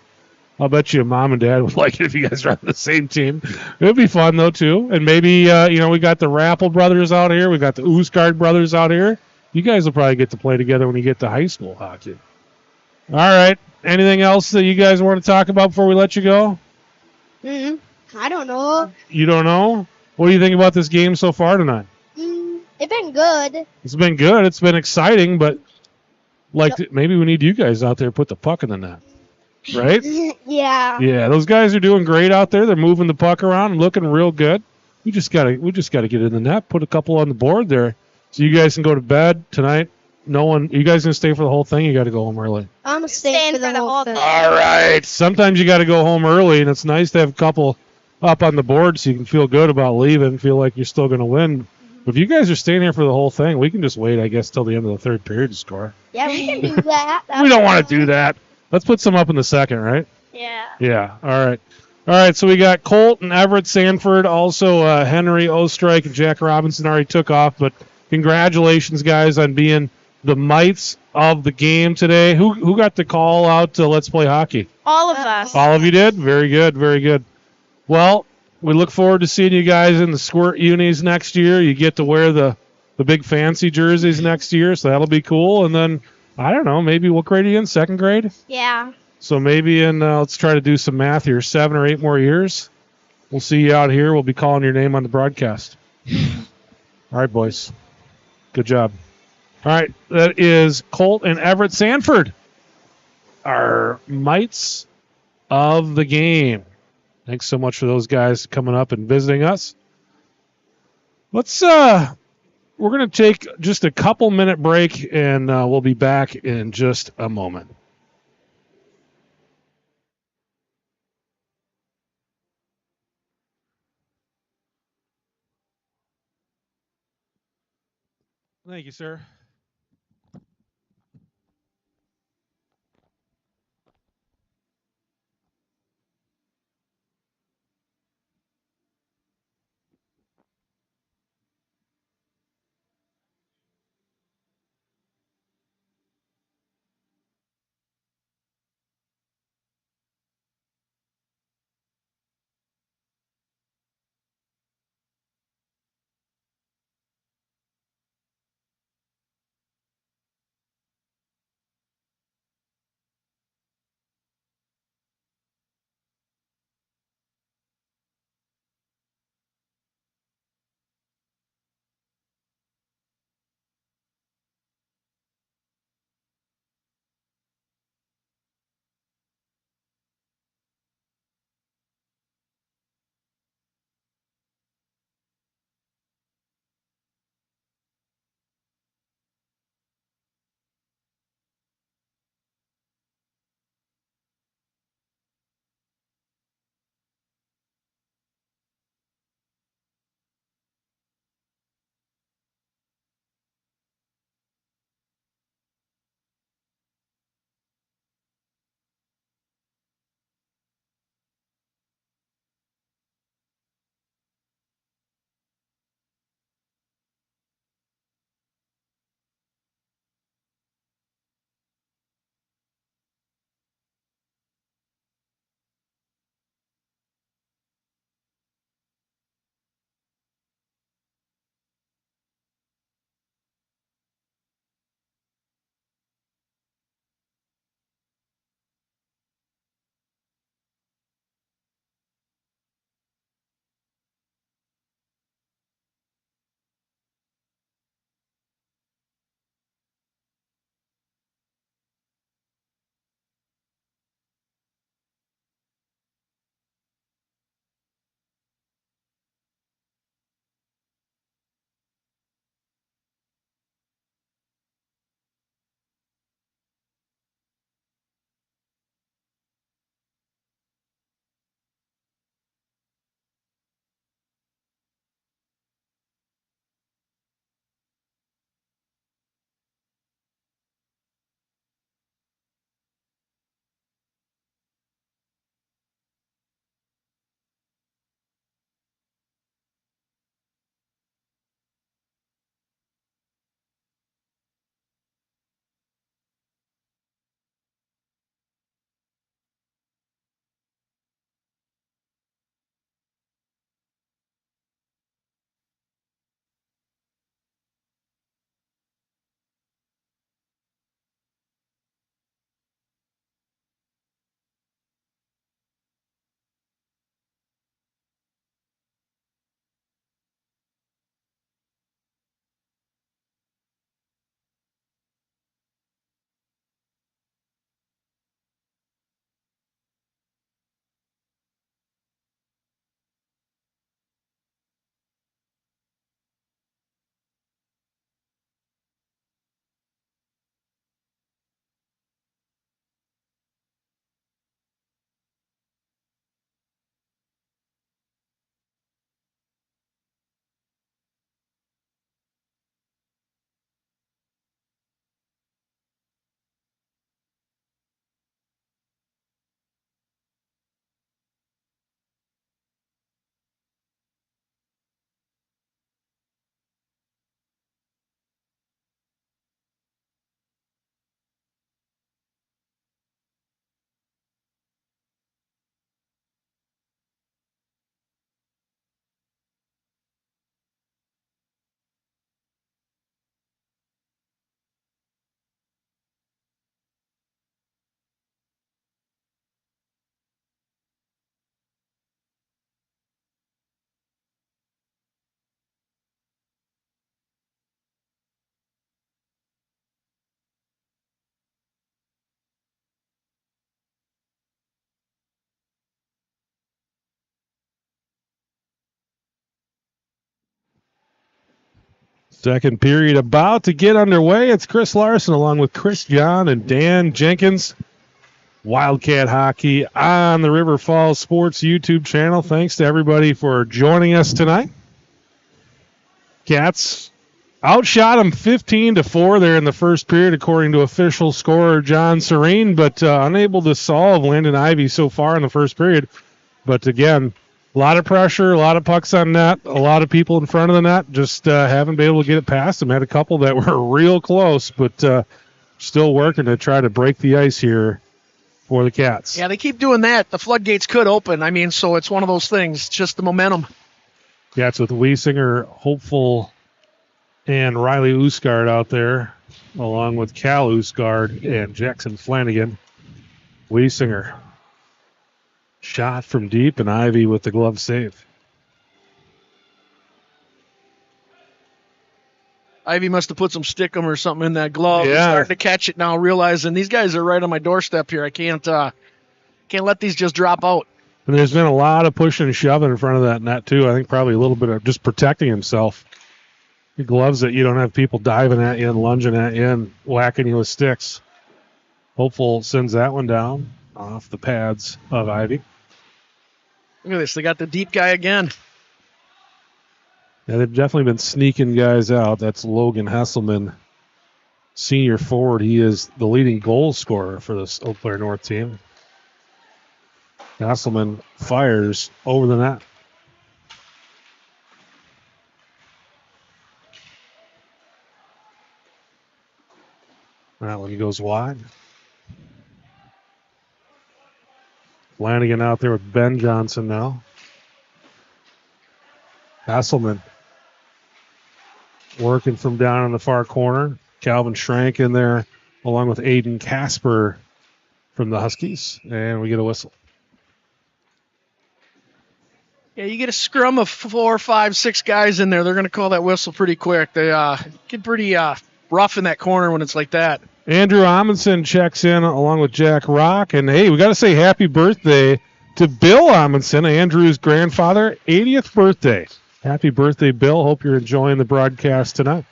Speaker 1: I'll bet you Mom and Dad would like it if you guys are on the same team. It would be fun, though, too. And maybe, we got the Rappel brothers out here. We got the Oosgaard brothers out here. You guys will probably get to play together when you get to high school hockey. All right. Anything else that you guys want to talk about before we let you go?
Speaker 5: I don't know.
Speaker 1: You don't know? What do you think about this game so far tonight?
Speaker 5: It's been good.
Speaker 1: It's been good. It's been exciting, but maybe we need you guys out there to put the puck in the net. Right?
Speaker 5: Yeah.
Speaker 1: Yeah, those guys are doing great out there. They're moving the puck around and looking real good. We just gotta get in the net, put a couple on the board there, so you guys can go to bed tonight. You guys gonna stay for the whole thing? You got to go home early.
Speaker 5: I'm staying for the whole thing.
Speaker 1: All right. Sometimes you got to go home early, and it's nice to have a couple up on the board so you can feel good about leaving, feel like you're still gonna win. But if you guys are staying here for the whole thing, we can just wait, I guess, till the end of the third period to score.
Speaker 5: Yeah, we can do that.
Speaker 1: We don't want to do that. Let's put some up in the second, right?
Speaker 5: Yeah.
Speaker 1: Yeah. All right. So we got Colt and Everett Sanford. Also, Henry Ostrike and Jack Robinson already took off. But congratulations, guys, on being the mites of the game today. Who got the call out to Let's Play Hockey?
Speaker 4: All of us.
Speaker 1: All of you did? Very good. Very good. Well, we look forward to seeing you guys in the Squirt unis next year. You get to wear the big fancy jerseys next year, so that'll be cool. And then, I don't know, maybe what grade are you in? Second grade?
Speaker 5: Yeah.
Speaker 1: So maybe let's try to do some math here, 7 or 8 more years. We'll see you out here. We'll be calling your name on the broadcast. All right, boys. Good job. All right, that is Colt and Everett Sanford, our mites of the game. Thanks so much for those guys coming up and visiting us. We're going to take just a couple minute break, and we'll be back in just a moment. Thank you, sir. Second period about to get underway. It's Chris Larson along with Chris John and Dan Jenkins. Wildcat Hockey on the River Falls Sports YouTube channel. Thanks to everybody for joining us tonight. Cats outshot them 15-4 there in the first period, according to official scorer John Serene, but unable to solve Landon Ivy so far in the first period. But again, a lot of pressure, a lot of pucks on net, a lot of people in front of the net. Just haven't been able to get it past them. Had a couple that were real close, but still working to try to break the ice here for the Cats.
Speaker 2: Yeah, they keep doing that. The floodgates could open. I mean, so it's one of those things. It's just the momentum.
Speaker 1: Cats with Wiesinger, Hopeful, and Riley Oosgaard out there, along with Cal Oosgaard and Jackson Flanagan. Wiesinger. Shot from deep, and Ivy with the glove save.
Speaker 2: Ivy must have put some stickum or something in that glove.
Speaker 1: Yeah.
Speaker 2: He's starting to catch it now, realizing these guys are right on my doorstep here. I can't let these just drop out.
Speaker 1: And there's been a lot of pushing and shoving in front of that net, too. I think probably a little bit of just protecting himself. The gloves that you don't have people diving at you and lunging at you and whacking you with sticks. Hopeful sends that one down off the pads of Ivy.
Speaker 2: Look at this. They got the deep guy again.
Speaker 1: Yeah, they've definitely been sneaking guys out. That's Logan Hesselman, senior forward. He is the leading goal scorer for this Eau Claire North team. Hesselman fires over the net. That one goes wide. Flanagan out there with Ben Johnson now. Hasselman working from down in the far corner. Calvin Schrank in there along with Aiden Casper from the Huskies. And we get a whistle.
Speaker 2: Yeah, you get a scrum of 4, 5, 6 guys in there. They're going to call that whistle pretty quick. They get pretty rough in that corner when it's like that.
Speaker 1: Andrew Amundsen checks in along with Jack Rock. And, hey, we got to say happy birthday to Bill Amundsen, Andrew's grandfather, 80th birthday. Happy birthday, Bill. Hope you're enjoying the broadcast tonight.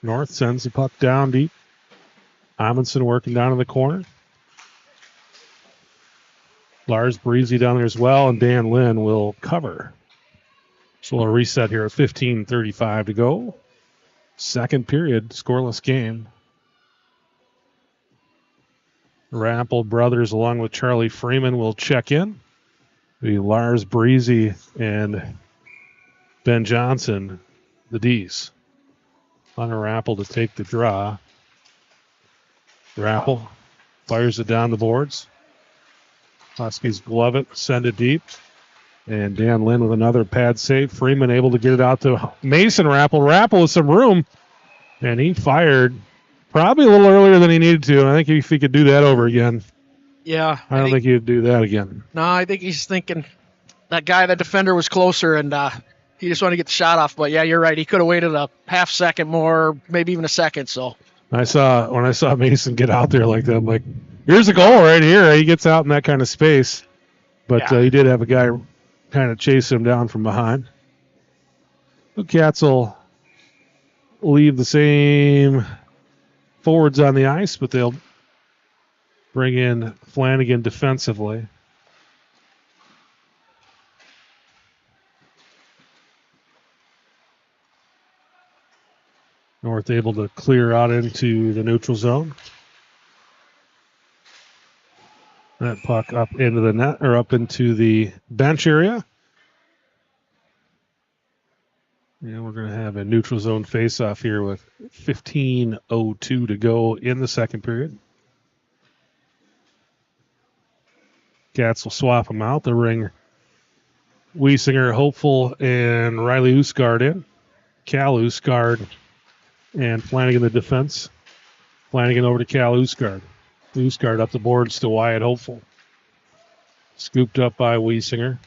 Speaker 1: North sends the puck down deep. Amundsen working down in the corner. Lars Breezy down there as well, and Dan Lynn will cover. So we'll reset here at 15:35 to go. Second period, scoreless game. Rappel brothers along with Charlie Freeman will check in. The Lars Breezy and Ben Johnson, the D's. Hunter Rappel to take the draw. Rappel fires it down the boards. Huskies glove it, send it deep. And Dan Lynn with another pad save. Freeman able to get it out to Mason Rappel. Rappel with some room. And he fired probably a little earlier than he needed to. I think if he could do that over again.
Speaker 2: Yeah.
Speaker 1: I don't think he'd do that again.
Speaker 2: No, I think he's thinking that defender was closer, and he just wanted to get the shot off. But, yeah, you're right. He could have waited a half second more, maybe even a second. So
Speaker 1: when I saw Mason get out there like that, I'm like, here's a goal right here. He gets out in that kind of space. But he did have a guy kind of chase him down from behind. The Cats will leave the same forwards on the ice, but they'll bring in Flanagan defensively. North able to clear out into the neutral zone. That puck up into the net, or up into the bench area. And we're going to have a neutral zone face-off here with 15:02 to go in the second period. Cats will swap them out. They'll ring Wiesinger, Hopeful, and Riley Oosgaard in. Cal Oosgaard and Flanagan the defense. Flanagan over to Cal Oosgaard. Oosgaard up the boards to Wyatt Hopeful. Scooped up by Wiesinger.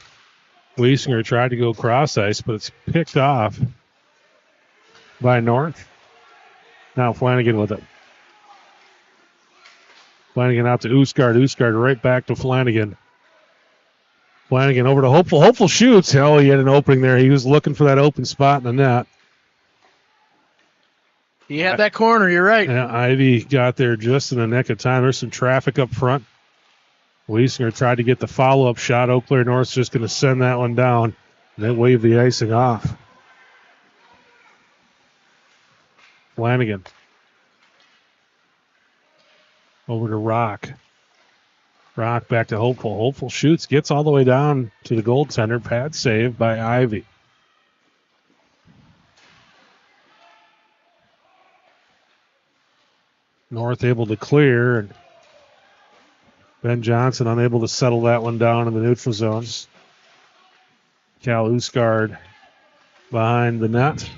Speaker 1: Wiesinger tried to go cross ice, but it's picked off by North. Now Flanagan with it. Flanagan out to Oosgaard. Oosgaard right back to Flanagan. Flanagan over to Hopeful. Hopeful shoots. Hell, he had an opening there. He was looking for that open spot in the net.
Speaker 2: He had that corner, you're right.
Speaker 1: Yeah, Ivy got there just in the nick of time. There's some traffic up front. Wiesinger tried to get the follow-up shot. Eau Claire North's just going to send that one down. And then wave the icing off. Flanagan. Over to Rock. Rock back to Hopeful. Hopeful shoots, gets all the way down to the goaltender. Pad save by Ivy. North able to clear, and Ben Johnson unable to settle that one down in the neutral zones. Cal Usgard behind the net.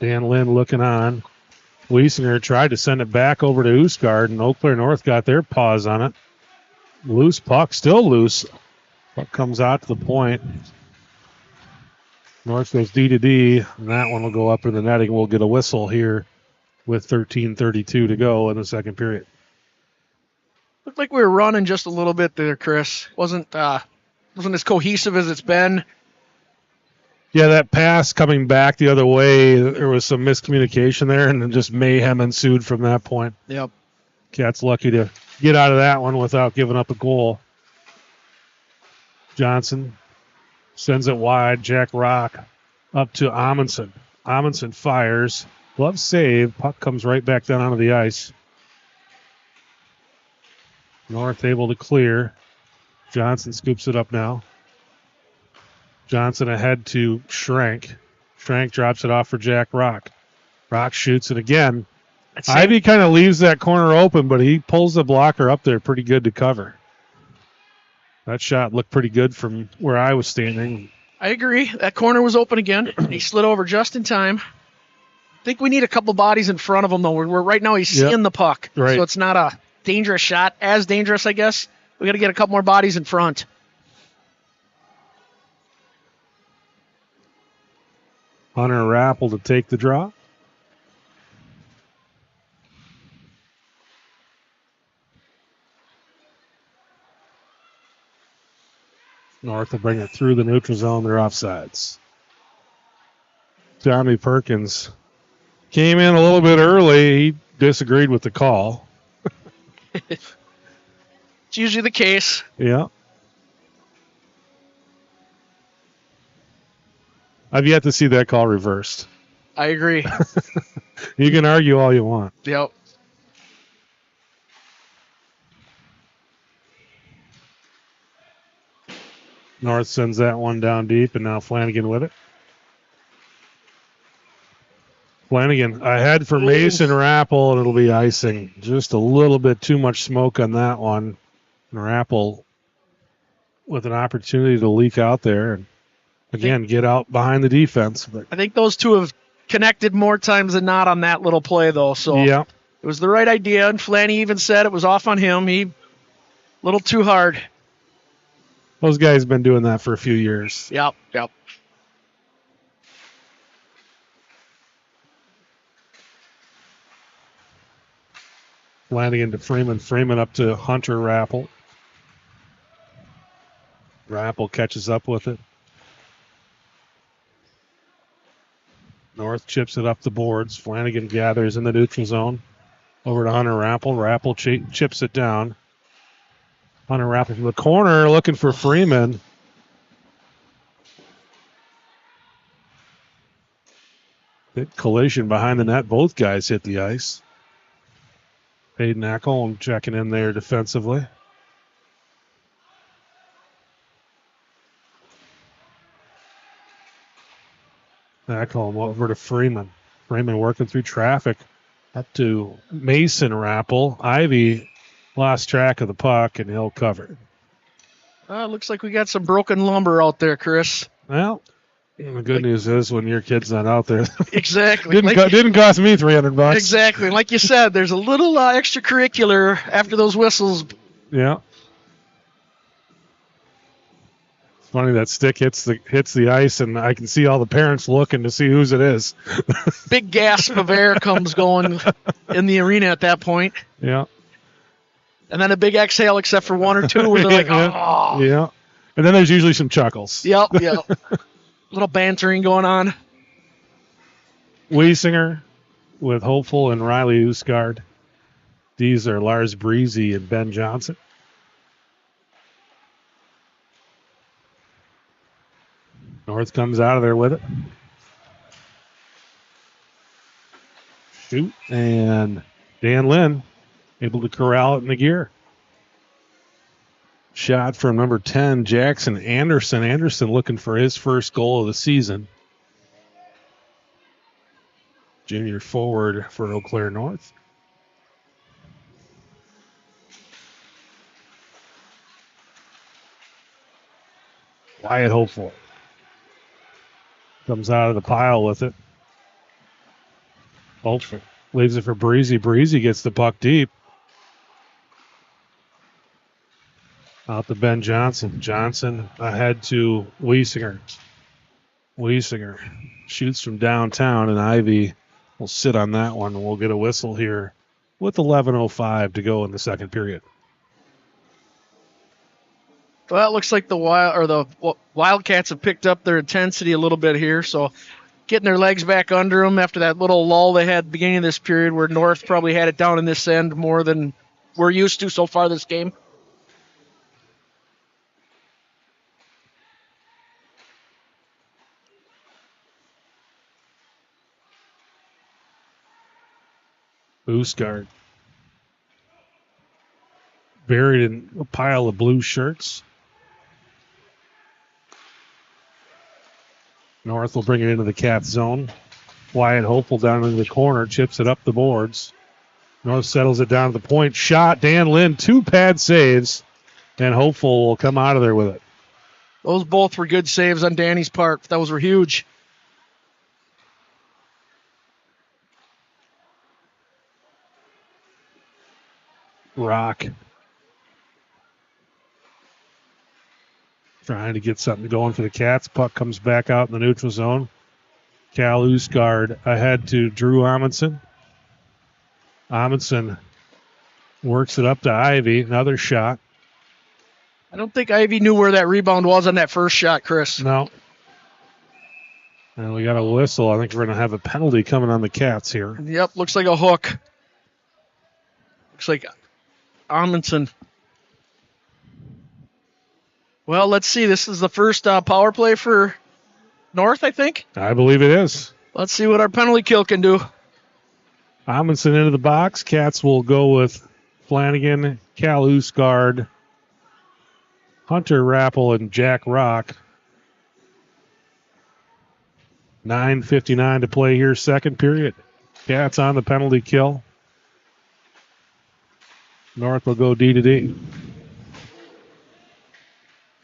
Speaker 1: Dan Lynn looking on. Wiesinger tried to send it back over to Usgard, and Eau Claire North got their paws on it. Loose puck, still loose. Puck comes out to the point. North goes D to D, and that one will go up in the netting. We'll get a whistle here with 13:32 to go in the second period.
Speaker 2: Looked like we were running just a little bit there, Chris. Wasn't as cohesive as it's been.
Speaker 1: Yeah, that pass coming back the other way, there was some miscommunication there, and then just mayhem ensued from that point.
Speaker 2: Yep.
Speaker 1: Cats lucky to get out of that one without giving up a goal. Johnson sends it wide. Jack Rock up to Amundsen. Amundsen fires. Glove save. Puck comes right back down onto the ice. North able to clear. Johnson scoops it up now. Johnson ahead to Schrank. Schrank drops it off for Jack Rock. Rock shoots it again. Ivy kind of leaves that corner open, but he pulls the blocker up there pretty good to cover. That shot looked pretty good from where I was standing.
Speaker 2: I agree. That corner was open again. He slid over just in time. I think we need a couple bodies in front of him, though. We're right now he's seeing the puck.
Speaker 1: Right.
Speaker 2: So it's not a dangerous shot. As dangerous, I guess. We got to get a couple more bodies in front.
Speaker 1: Hunter Rappel to take the draw. North will bring it through the neutral zone. They're offsides. Tommy Perkins came in a little bit early. He disagreed with the call.
Speaker 2: It's usually the case.
Speaker 1: Yeah. I've yet to see that call reversed.
Speaker 2: I agree.
Speaker 1: You can argue all you want.
Speaker 2: Yep.
Speaker 1: North sends that one down deep, and now Flanagan with it. Flanagan ahead for Mason Rappel, and it'll be icing. Just a little bit too much smoke on that one. And Rappel with an opportunity to leak out there and, again, get out behind the defense. But
Speaker 2: I think those two have connected more times than not on that little play, though. So
Speaker 1: yeah.
Speaker 2: It was the right idea, and Flanny even said it was off on him. He a little too hard.
Speaker 1: Those guys have been doing that for a few years.
Speaker 2: Yep.
Speaker 1: Flanagan to Freeman. Freeman up to Hunter Rappel. Rappel catches up with it. North chips it up the boards. Flanagan gathers in the neutral zone. Over to Hunter Rappel. Rappel chips it down. Hunter Rappel from the corner looking for Freeman. Big collision behind the net. Both guys hit the ice. Hayden Ackholm checking in there defensively. Ackholm over to Freeman. Freeman working through traffic up to Mason Rappel. Ivy lost track of the puck, and he'll cover.
Speaker 2: Looks like we got some broken lumber out there, Chris.
Speaker 1: Well, the good news is when your kid's not out there.
Speaker 2: Exactly.
Speaker 1: Didn't cost me $300.
Speaker 2: Exactly. Like you said, there's a little extracurricular after those whistles.
Speaker 1: Yeah. It's funny that stick hits the ice, and I can see all the parents looking to see whose it is.
Speaker 2: Big gasp of air comes going in the arena at that point.
Speaker 1: Yeah.
Speaker 2: And then a big exhale except for one or two where they're like, oh.
Speaker 1: Yeah. And then there's usually some chuckles.
Speaker 2: Yep. Little bantering going on.
Speaker 1: Wiesinger with Hopeful and Riley Usgard. These are Lars Breezy and Ben Johnson. North comes out of there with it. Shoot. And Dan Lynn able to corral it in the gear. Shot from number 10, Jackson Anderson. Anderson looking for his first goal of the season. Junior forward for Eau Claire North. Wyatt Hopeful comes out of the pile with it. Hopeful leaves it for Breezy. Breezy gets the puck deep. Out to Ben Johnson. Johnson ahead to Wiesinger. Wiesinger shoots from downtown, and Ivy will sit on that one. We'll get a whistle here with 11:05 to go in the second period.
Speaker 2: Well, it looks like the Wildcats have picked up their intensity a little bit here, so getting their legs back under them after that little lull they had at the beginning of this period where North probably had it down in this end more than we're used to so far this game.
Speaker 1: Usgard buried in a pile of blue shirts. North will bring it into the Cats zone. Wyatt Hopeful down into the corner, chips it up the boards. North settles it down to the point. Shot, Dan Lynn, 2 pad saves, and Hopeful will come out of there with it.
Speaker 2: Those both were good saves on Danny's part. Those were huge.
Speaker 1: Rock trying to get something going for the Cats. Puck comes back out in the neutral zone. Cal Usgard ahead to Drew Amundsen. Amundsen works it up to Ivy. Another shot.
Speaker 2: I don't think Ivy knew where that rebound was on that first shot, Chris.
Speaker 1: No. And we got a whistle. I think we're going to have a penalty coming on the Cats here.
Speaker 2: Yep, looks like a hook. Looks like Amundsen. Well, let's see. This is the first power play for North, I think.
Speaker 1: I believe it is.
Speaker 2: Let's see what our penalty kill can do.
Speaker 1: Amundsen into the box. Cats will go with Flanagan, Cal Usgard, Hunter Rappel, and Jack Rock. 9:59 to play here, second period. Cats on the penalty kill. North will go D to D.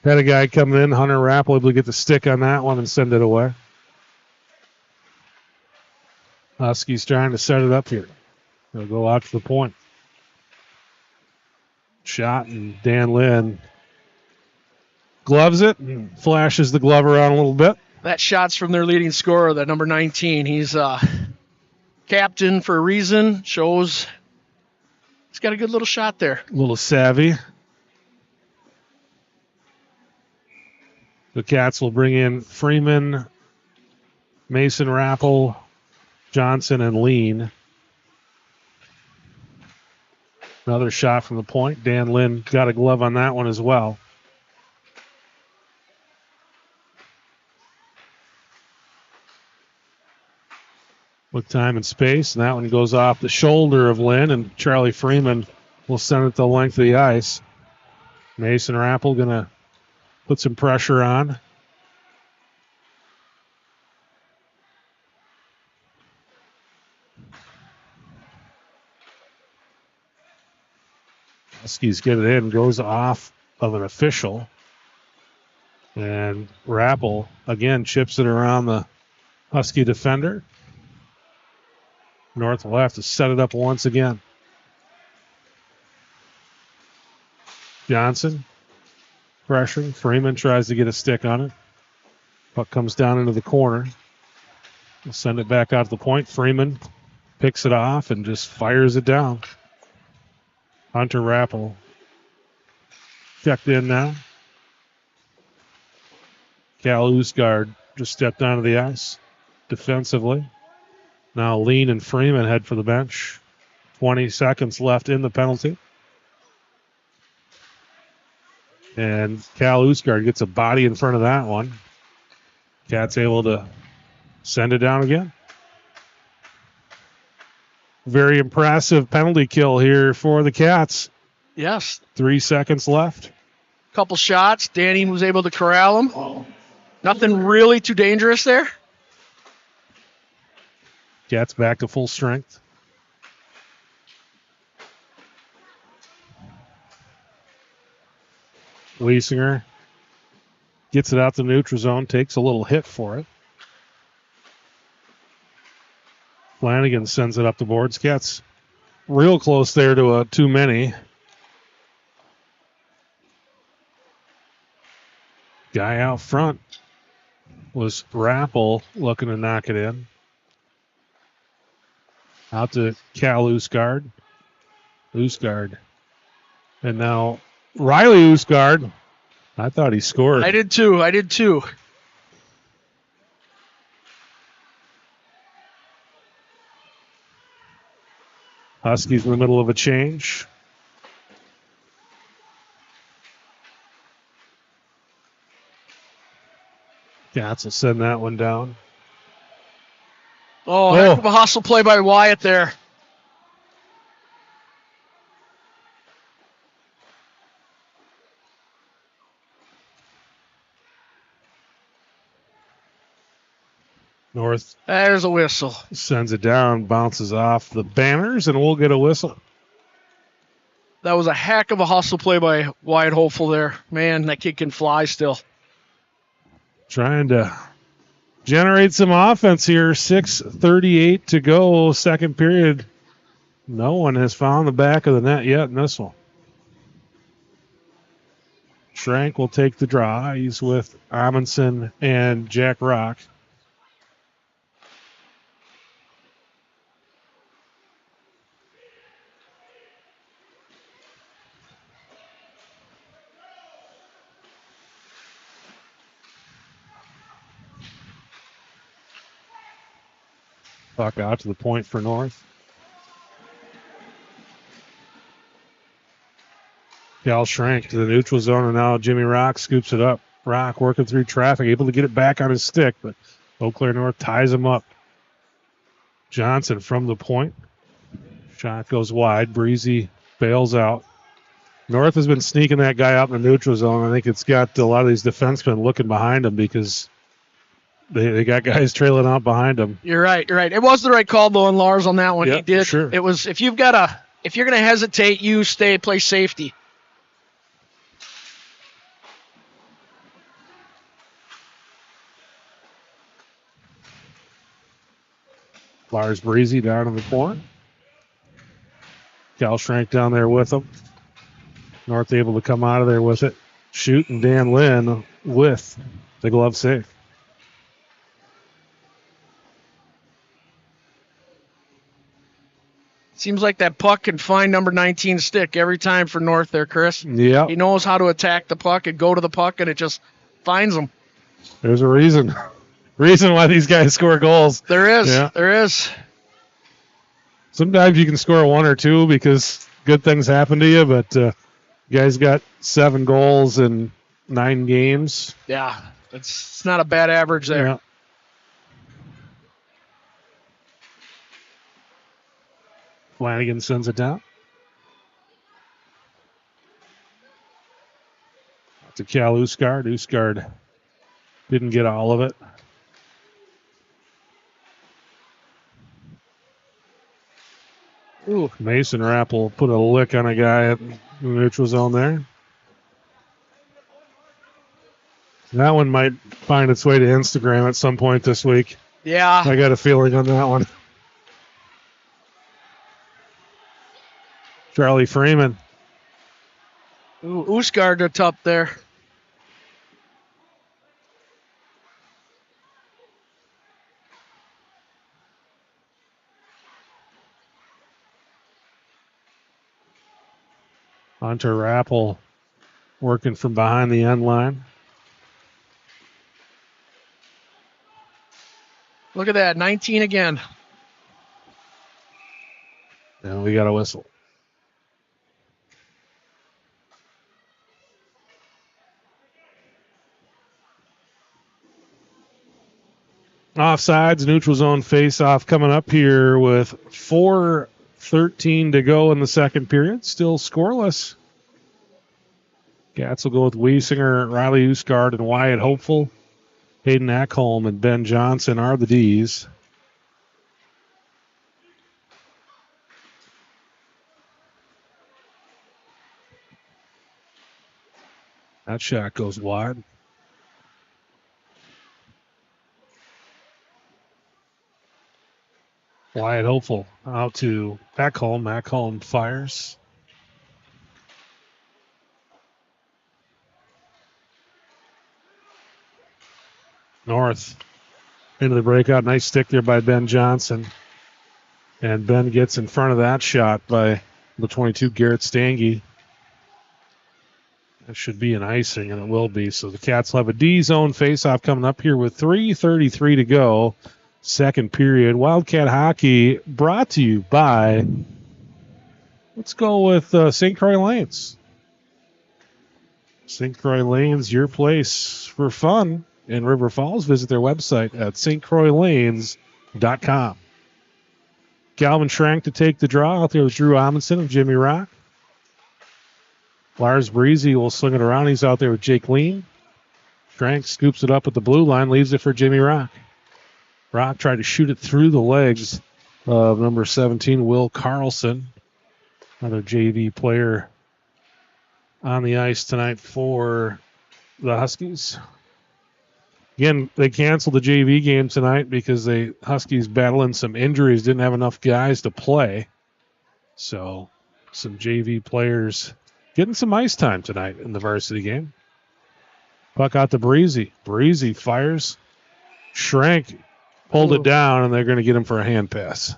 Speaker 1: Had a guy coming in, Hunter Rappel, able to get the stick on that one and send it away. Huskies trying to set it up here. They'll go out to the point. Shot, and Dan Lynn gloves it and flashes the glove around a little bit.
Speaker 2: That shot's from their leading scorer, that number 19. He's captain for a reason. Shows he's got a good little shot there.
Speaker 1: A little savvy. The Cats will bring in Freeman, Mason Rappel, Johnson, and Lean. Another shot from the point. Dan Lynn got a glove on that one as well. With time and space, and that one goes off the shoulder of Lynn, and Charlie Freeman will send it the length of the ice. Mason Rappel going to put some pressure on. Huskies get it in, goes off of an official. And Rappel, again, chips it around the Husky defender. North will have to set it up once again. Johnson pressuring. Freeman tries to get a stick on it. Puck comes down into the corner. We'll send it back out to the point. Freeman picks it off and just fires it down. Hunter Rappel checked in now. Cal Usgard just stepped onto the ice defensively. Now Lean and Freeman head for the bench. 20 seconds left in the penalty. And Cal Usgard gets a body in front of that one. Cat's able to send it down again. Very impressive penalty kill here for the Cats.
Speaker 2: Yes.
Speaker 1: 3 seconds left.
Speaker 2: Couple shots. Danny was able to corral him. Nothing really too dangerous there.
Speaker 1: Cats back to full strength. Wiesinger gets it out the neutral zone, takes a little hit for it. Flanagan sends it up the boards. Cats real close there to a too many. Guy out front was Rappel looking to knock it in. Out to Cal Usgard. Usgard. And now Riley Usgard. I thought he scored.
Speaker 2: I did too.
Speaker 1: Huskies in the middle of a change. Cats will send that one down.
Speaker 2: Oh, heck of a hustle play by Wyatt there.
Speaker 1: North
Speaker 2: There's a whistle.
Speaker 1: sends it down, bounces off the banners, and we'll get a whistle.
Speaker 2: That was a heck of a hustle play by Wyatt Hopeful there. Man, that kid can fly still.
Speaker 1: Trying to generate some offense here. 6:38 to go, second period. No one has found the back of the net yet in this one. Schrank will take the draw. He's with Amundsen and Jack Rock. Puck out to the point for North. Cal Schrank to the neutral zone, and now Jimmy Rock scoops it up. Rock working through traffic, able to get it back on his stick, but Eau Claire North ties him up. Johnson from the point. Shot goes wide. Breezy bails out. North has been sneaking that guy out in the neutral zone. I think it's got a lot of these defensemen looking behind him because they got guys trailing out behind them.
Speaker 2: You're right. It was the right call though on Lars on that one.
Speaker 1: Yep,
Speaker 2: He did.
Speaker 1: sure.
Speaker 2: It was if you're gonna hesitate, you play safety.
Speaker 1: Lars Breezy down in the point. Cal Schrank down there with him. North able to come out of there with it. Shoot, and Dan Lynn with the glove save.
Speaker 2: Seems like that puck can find number 19 stick every time for North there, Chris.
Speaker 1: Yeah.
Speaker 2: He knows how to attack the puck and go to the puck, and it just finds him.
Speaker 1: There's a reason why these guys score goals.
Speaker 2: There is.
Speaker 1: Yeah.
Speaker 2: There is.
Speaker 1: Sometimes you can score one or two because good things happen to you, but you guys got 7 goals in 9 games.
Speaker 2: Yeah. It's not a bad average there.
Speaker 1: Yeah. Flanagan sends it down. To Cal Usgard. Usgard didn't get all of it. Ooh, Mason Rappel put a lick on a guy at the neutral zone there. That one might find its way to Instagram at some point this week.
Speaker 2: Yeah.
Speaker 1: I got a feeling on that one. Charlie Freeman.
Speaker 2: Ooh, Usgard to top there.
Speaker 1: Hunter Rappel working from behind the end line.
Speaker 2: Look at that, 19 again.
Speaker 1: And we got a whistle. Offsides, neutral zone face-off coming up here with 4:13 to go in the second period. Still scoreless. Cats will go with Wiesinger, Riley Usgard, and Wyatt Hopeful. Hayden Ackholm and Ben Johnson are the Ds. That shot goes wide. Wyatt Hopeful out to Ackholm. Ackholm fires. North into the breakout. Nice stick there by Ben Johnson. And Ben gets in front of that shot by the 22, Garrett Stange. That should be an icing, and it will be. So the Cats will have a D-zone face-off coming up here with 3:33 to go. Second period. Wildcat hockey brought to you by, let's go with St. Croix Lanes. St. Croix Lanes, your place for fun in River Falls. Visit their website at stcroixlanes.com. Calvin Schrank to take the draw out there with Drew Amundsen and Jimmy Rock. Lars Breezy will swing it around. He's out there with Jake Lean. Schrank scoops it up at the blue line, leaves it for Jimmy Rock. Rock tried to shoot it through the legs of number 17, Will Carlson, another JV player on the ice tonight for the Huskies. Again, they canceled the JV game tonight because the Huskies battling some injuries, didn't have enough guys to play. So some JV players getting some ice time tonight in the varsity game. Puck out to Breezy. Breezy fires. Schrank pulled it down, and they're going to get him for a hand pass.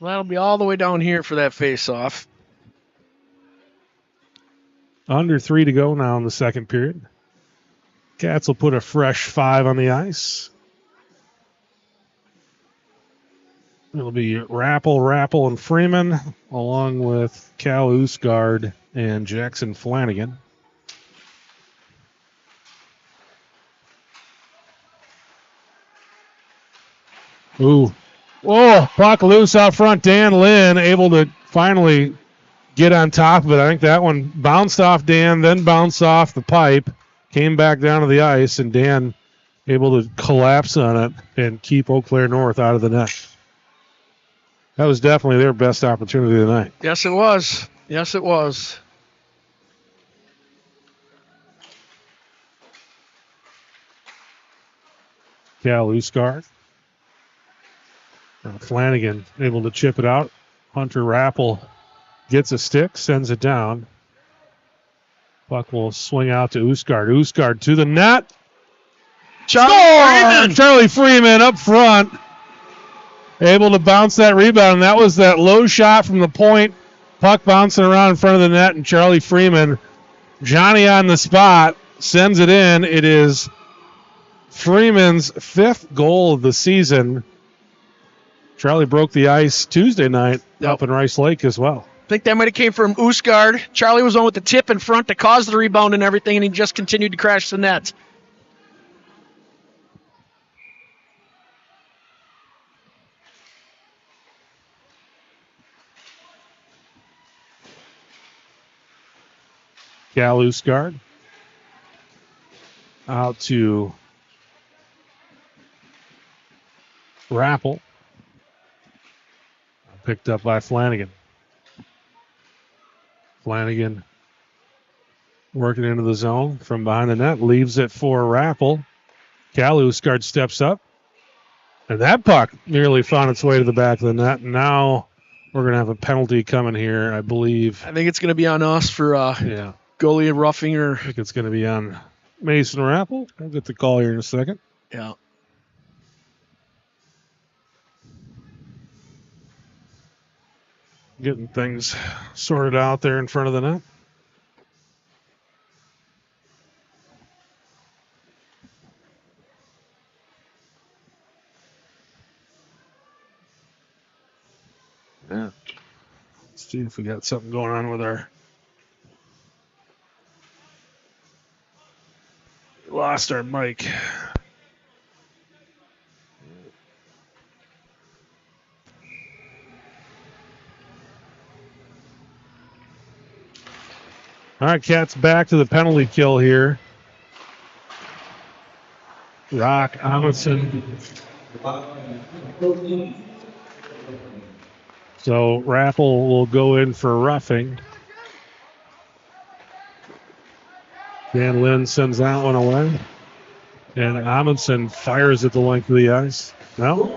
Speaker 2: That'll be all the way down here for that face-off.
Speaker 1: Under 3 to go now in the second period. Cats will put a fresh 5 on the ice. It'll be Rappel, and Freeman, along with Cal Usgard and Jackson Flanagan. Ooh. Whoa, puck loose out front. Dan Lynn able to finally get on top of it. I think that one bounced off Dan, then bounced off the pipe, came back down to the ice, and Dan able to collapse on it and keep Eau Claire North out of the net. That was definitely their best opportunity tonight.
Speaker 2: Yes, it was. Yes, it was.
Speaker 1: Cal Usgard. Flanagan able to chip it out. Hunter Rappel gets a stick, sends it down. Puck will swing out to Usgard. Usgard to the net. Charlie Freeman up front. Able to bounce that rebound. And that was that low shot from the point. Puck bouncing around in front of the net. And Charlie Freeman, Johnny on the spot, sends it in. It is Freeman's 5th goal of the season. Charlie broke the ice Tuesday night up in Rice Lake as well.
Speaker 2: I think that might have came from Usgard. Charlie was on with the tip in front to cause the rebound and everything, and he just continued to crash the net.
Speaker 1: Cal Usgard out to Rappel. Picked up by Flanagan. Flanagan working into the zone from behind the net. Leaves it for Rappel. Cal Usgard steps up. And that puck nearly found its way to the back of the net. And now we're going to have a penalty coming here, I believe.
Speaker 2: I think it's going to be on us for goalie roughing. I
Speaker 1: think it's going to be on Mason Rappel. We'll get the call here in a second.
Speaker 2: Yeah.
Speaker 1: Getting things sorted out there in front of the net. Yeah. Let's see if we got something going on with our. Lost our mic. All right, Cats back to the penalty kill here. Rock Amundsen. So Rappel will go in for roughing. Dan Lynn sends that one away. And Amundsen fires at the length of the ice. No?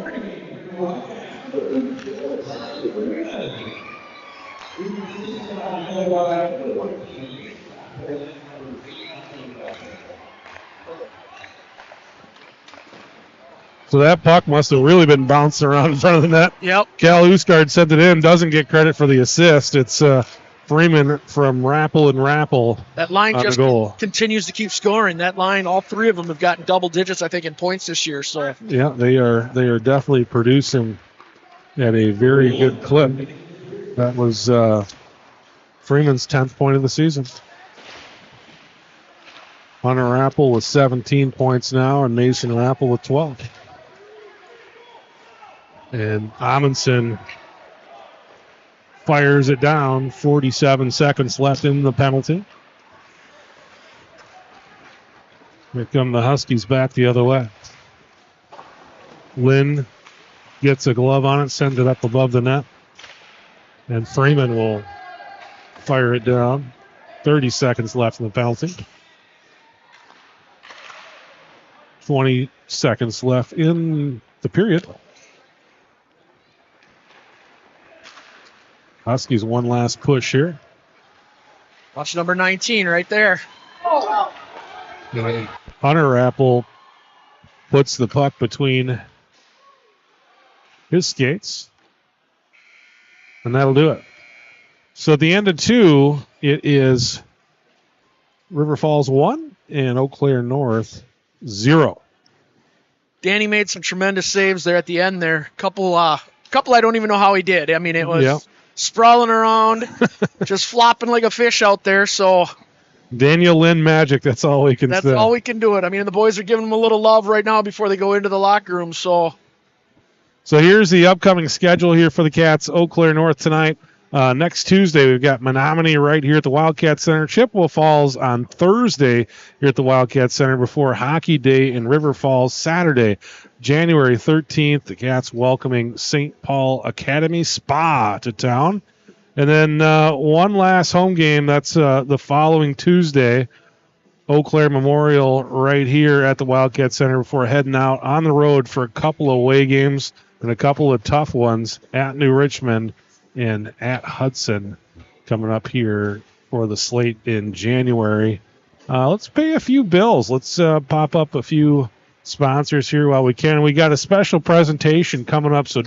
Speaker 1: So that puck must have really been bouncing around in front of the net.
Speaker 2: Yep.
Speaker 1: Cal Usgard sent it in, doesn't get credit for the assist. It's Freeman from Rappel and Rappel.
Speaker 2: That line
Speaker 1: on
Speaker 2: just
Speaker 1: the goal.
Speaker 2: continues to keep scoring. That line, all three of them have gotten double digits, I think, in points this year. So
Speaker 1: Yeah, they are definitely producing at a very good clip. That was Freeman's 10th point of the season. Hunter Rappel with 17 points now, and Mason Rappel with 12. And Amundsen fires it down. 47 seconds left in the penalty. Here come the Huskies back the other way. Lynn gets a glove on it, sends it up above the net. And Freeman will fire it down. 30 seconds left in the penalty. 20 seconds left in the period. Huskies one last push here.
Speaker 2: watch number 19 right there.
Speaker 1: Hunter Rappel puts the puck between his skates. And that'll do it. So at the end of 2, it is River Falls 1 and Eau Claire North 0.
Speaker 2: Danny made some tremendous saves there at the end there. Couple I don't even know how he did. I mean, it was sprawling around, just flopping like a fish out there. So
Speaker 1: Daniel Lynn magic, that's all we can say.
Speaker 2: that's all we can do it. I mean, the boys are giving him a little love right now before they go into the locker room. So
Speaker 1: here's the upcoming schedule here for the Cats. Eau Claire North tonight. Next Tuesday, we've got Menominee right here at the Wildcat Center. Chippewa Falls on Thursday here at the Wildcat Center before Hockey Day in River Falls Saturday, January 13th. The Cats welcoming St. Paul Academy Spa to town. And then one last home game. That's the following Tuesday, Eau Claire Memorial right here at the Wildcat Center before heading out on the road for a couple of away games and a couple of tough ones at New Richmond and at Hudson coming up here for the slate in January. Let's pay a few bills. Let's pop up a few sponsors here while we can. We got a special presentation coming up, so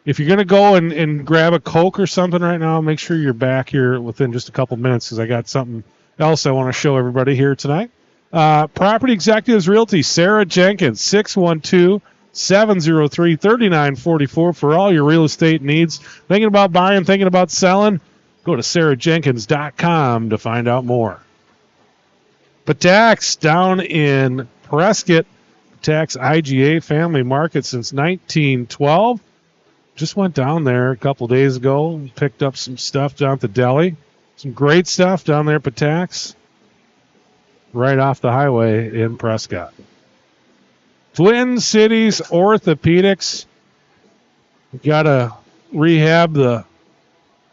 Speaker 1: if you're going to go and grab a Coke or something right now, make sure you're back here within just a couple minutes because I got something else I want to show everybody here tonight. Property Executives Realty, Sarah Jenkins, 612-703-3944 for all your real estate needs. Thinking about buying, thinking about selling? Go to sarahjenkins.com to find out more. Patax down in Prescott. Patax IGA Family Market since 1912. Just went down there a couple days ago and picked up some stuff down at the deli. Some great stuff down there at Patax. Right off the highway in Prescott. Twin Cities Orthopedics. You got to rehab the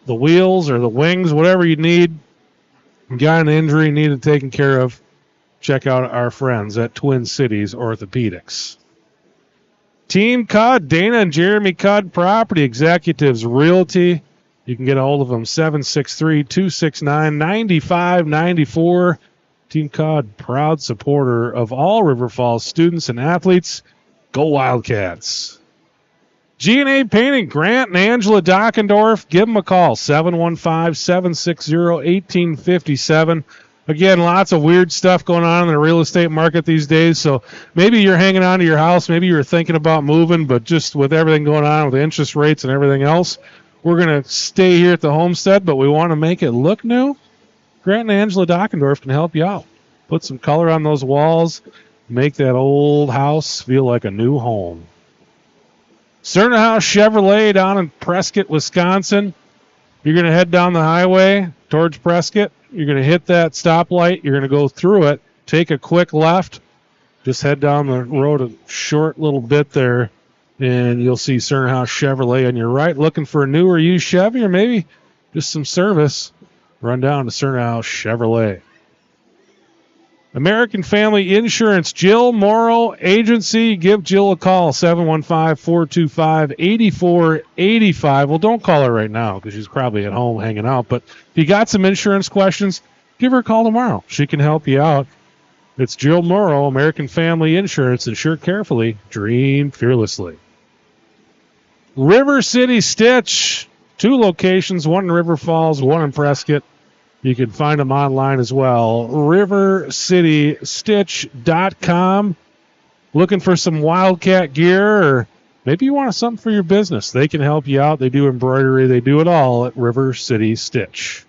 Speaker 1: wheels or the wings, whatever you need. You got an injury needed taken care of. Check out our friends at Twin Cities Orthopedics. Team Cudd, Dana and Jeremy Cudd, Property Executives Realty. You can get a hold of them, 763-269-9594. Team Cudd, proud supporter of all River Falls students and athletes. Go Wildcats. G&A Painting, Grant and Angela Dockendorf. Give them a call, 715-760-1857. Again, lots of weird stuff going on in the real estate market these days. So maybe you're hanging on to your house. Maybe you're thinking about moving, but just with everything going on with the interest rates and everything else, we're going to stay here at the homestead, but we want to make it look new. Grant and Angela Dockendorf can help you out. Put some color on those walls. Make that old house feel like a new home. Cerner House Chevrolet down in Prescott, Wisconsin. You're going to head down the highway towards Prescott. You're going to hit that stoplight. You're going to go through it. Take a quick left. Just head down the road a short little bit there, and you'll see Cerner House Chevrolet on your right. Looking for a new or used Chevy or maybe just some service, run down to Cerner House Chevrolet. American Family Insurance, Jill Morrow Agency. Give Jill a call, 715-425-8485. Well, don't call her right now because she's probably at home hanging out. But if you got some insurance questions, give her a call tomorrow. She can help you out. It's Jill Morrow, American Family Insurance. Insure carefully, dream fearlessly. River City Stitch, 2 locations, one in River Falls, one in Prescott. You can find them online as well. RiverCityStitch.com. Looking for some Wildcat gear, or maybe you want something for your business. They can help you out. They do embroidery. They do it all at River City Stitch.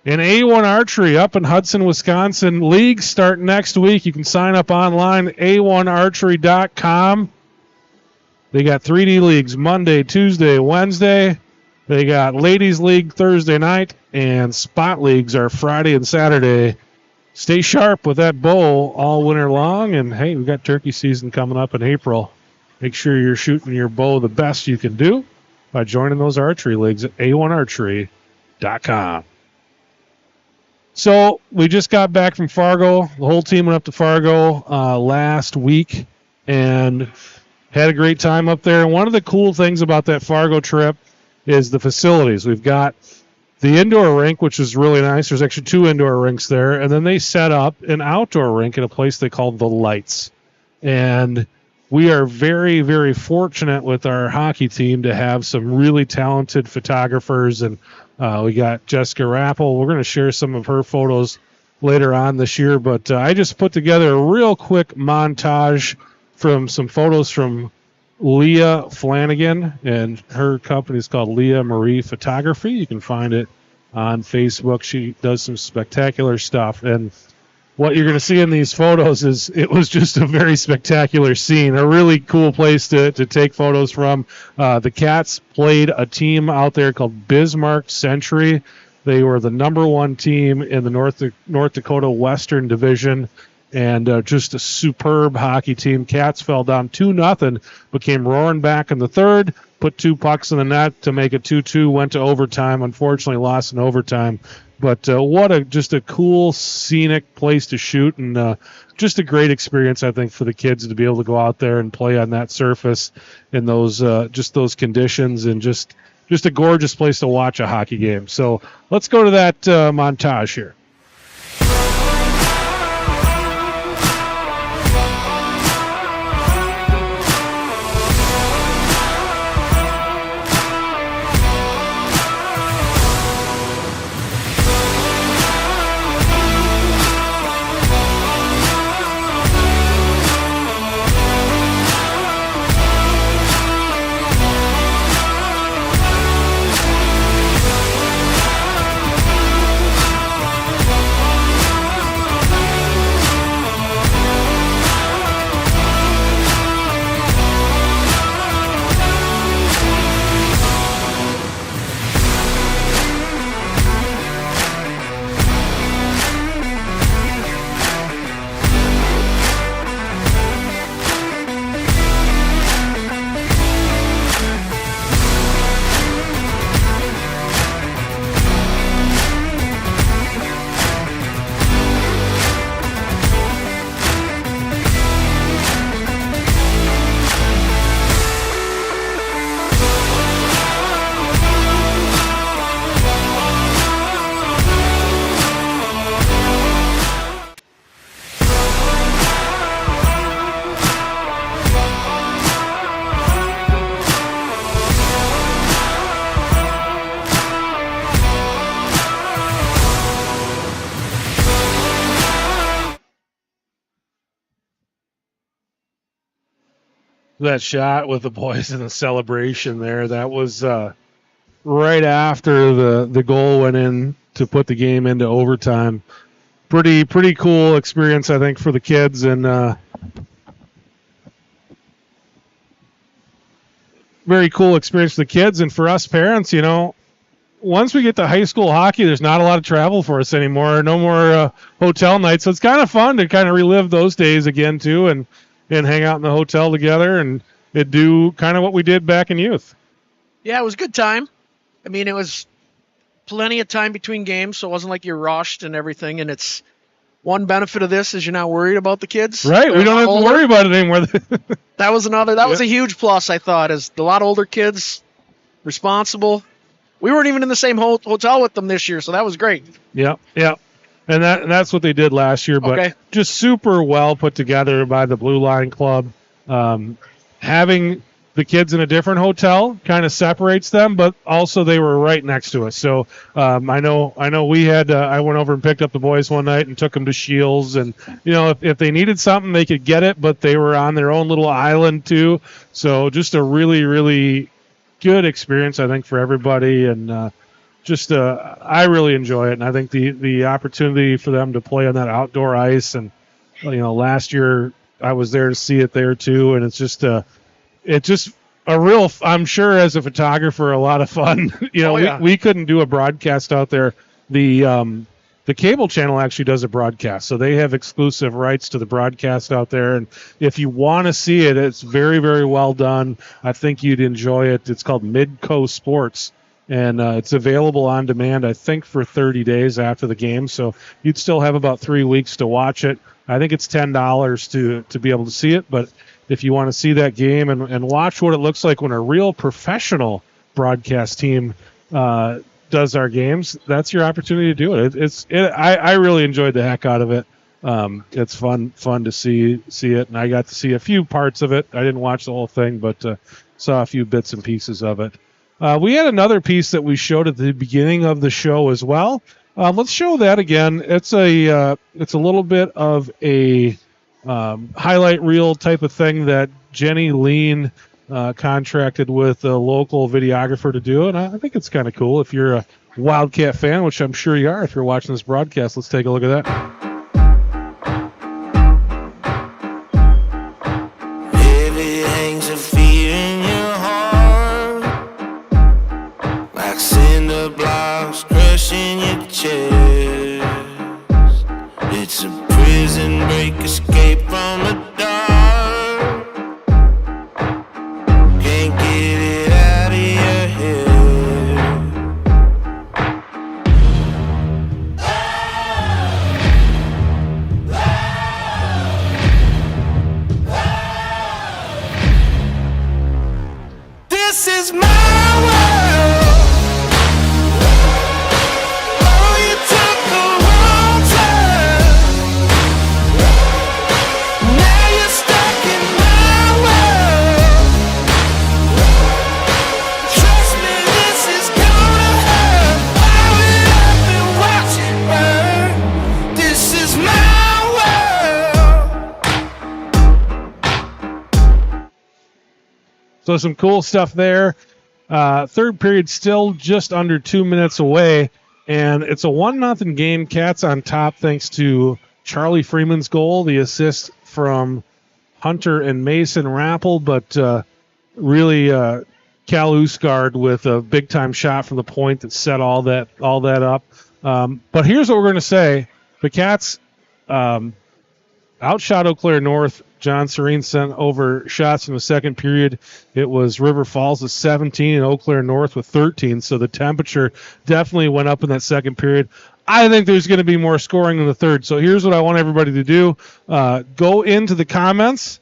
Speaker 1: And A1 Archery up in Hudson, Wisconsin. Leagues start next week. You can sign up online, A1Archery.com. They got 3D leagues Monday, Tuesday, Wednesday. They got Ladies League Thursday night, and Spot Leagues are Friday and Saturday. Stay sharp with that bow all winter long, and hey, we got turkey season coming up in April. Make sure you're shooting your bow the best you can do by joining those archery leagues at A1Archery.com. So we just got back from Fargo. The whole team went up to Fargo last week and had a great time up there. And one of the cool things about that Fargo trip is the facilities. We've got the indoor rink, which is really nice. There's actually 2 indoor rinks there. And then they set up an outdoor rink in a place they call The Lights. And we are very, very fortunate with our hockey team to have some really talented photographers. And we got Jessica Rappel. We're going to share some of her photos later on this year. But I just put together a real quick montage from some photos from Leah Flanagan, and her company is called Leah Marie Photography. You can find it on Facebook. She does some spectacular stuff. And what you're going to see in these photos is it was just a very spectacular scene, a really cool place to take photos from. The Cats played a team out there called Bismarck Century. They were the #1 team in the North Dakota Western Division, and just a superb hockey team. Cats fell down 2-0, but came roaring back in the third, put 2 pucks in the net to make it 2-2, went to overtime, unfortunately lost in overtime. But just a cool, scenic place to shoot, and just a great experience, I think, for the kids to be able to go out there and play on that surface in those conditions, and just a gorgeous place to watch a hockey game. So let's go to that montage here. that shot with the boys in the celebration there. That was right after the goal went in to put the game into overtime. Pretty cool experience, I think, for the kids, and very cool experience for the kids and for us parents. Once we get to high school hockey, there's not a lot of travel for us anymore. No more hotel nights, so it's kind of fun to kind of relive those days again too, and hang out in the hotel together and do kind of what we did back in youth.
Speaker 2: Yeah, it was a good time. I mean, it was plenty of time between games, so it wasn't like you're rushed and everything. And it's one benefit of this is you're not worried about the kids.
Speaker 1: Right, we don't have to worry about it anymore.
Speaker 2: That was was a huge plus, I thought, as a lot of older kids, responsible. We weren't even in the same hotel with them this year, so that was great.
Speaker 1: Yeah. And that's what they did last year, but just super well put together by the Blue Line Club. Having the kids in a different hotel kind of separates them, but also they were right next to us. So I know we had. I went over and picked up the boys one night and took them to Shields, and if they needed something, they could get it, but they were on their own little island too. So just a really, really good experience, I think, for everybody, and I really enjoy it. And I think the opportunity for them to play on that outdoor ice, and last year I was there to see it there too, and it's just a real, I'm sure as a photographer, a lot of fun. We couldn't do a broadcast out there. The cable channel actually does a broadcast, so they have exclusive rights to the broadcast out there. And if you want to see it, it's very, very well done. I think you'd enjoy it. It's called Midco Sports, and it's available on demand, I think, for 30 days after the game. So you'd still have about 3 weeks to watch it. I think it's $10 to be able to see it, but if you want to see that game and watch what it looks like when a real professional broadcast team does our games, that's your opportunity to do it. I really enjoyed the heck out of it. It's fun to see it, and I got to see a few parts of it. I didn't watch the whole thing, but saw a few bits and pieces of it. We had another piece that we showed at the beginning of the show as well. Let's show that again. It's a little bit of a highlight reel type of thing that Jenny Lean contracted with a local videographer to do, and I think it's kind of cool. If you're a Wildcat fan, which I'm sure you are if you're watching this broadcast, let's take a look at that.
Speaker 3: Heavy hangs of fear in your heart, like cinder blocks crushing your chest. It's a prison break, escape from the dark. Can't get it out of your head. This is my world. Oh, you took the wrong turn. Now you're stuck in my world. Trust me, this is gonna hurt. I will watch it burn. This is my world.
Speaker 1: So some cool stuff there. Third period still just under 2 minutes away, and it's a 1-0 game. Cats on top thanks to Charlie Freeman's goal, the assist from Hunter and Mason Rappel, but really Cal Usgard with a big-time shot from the point that set all that up. But here's what we're going to say. The Cats outshot Eau Claire North. John Serene sent over shots in the second period. It was River Falls with 17 and Eau Claire North with 13, so the temperature definitely went up in that second period. I think there's going to be more scoring in the third, so here's what I want everybody to do. Go into the comments,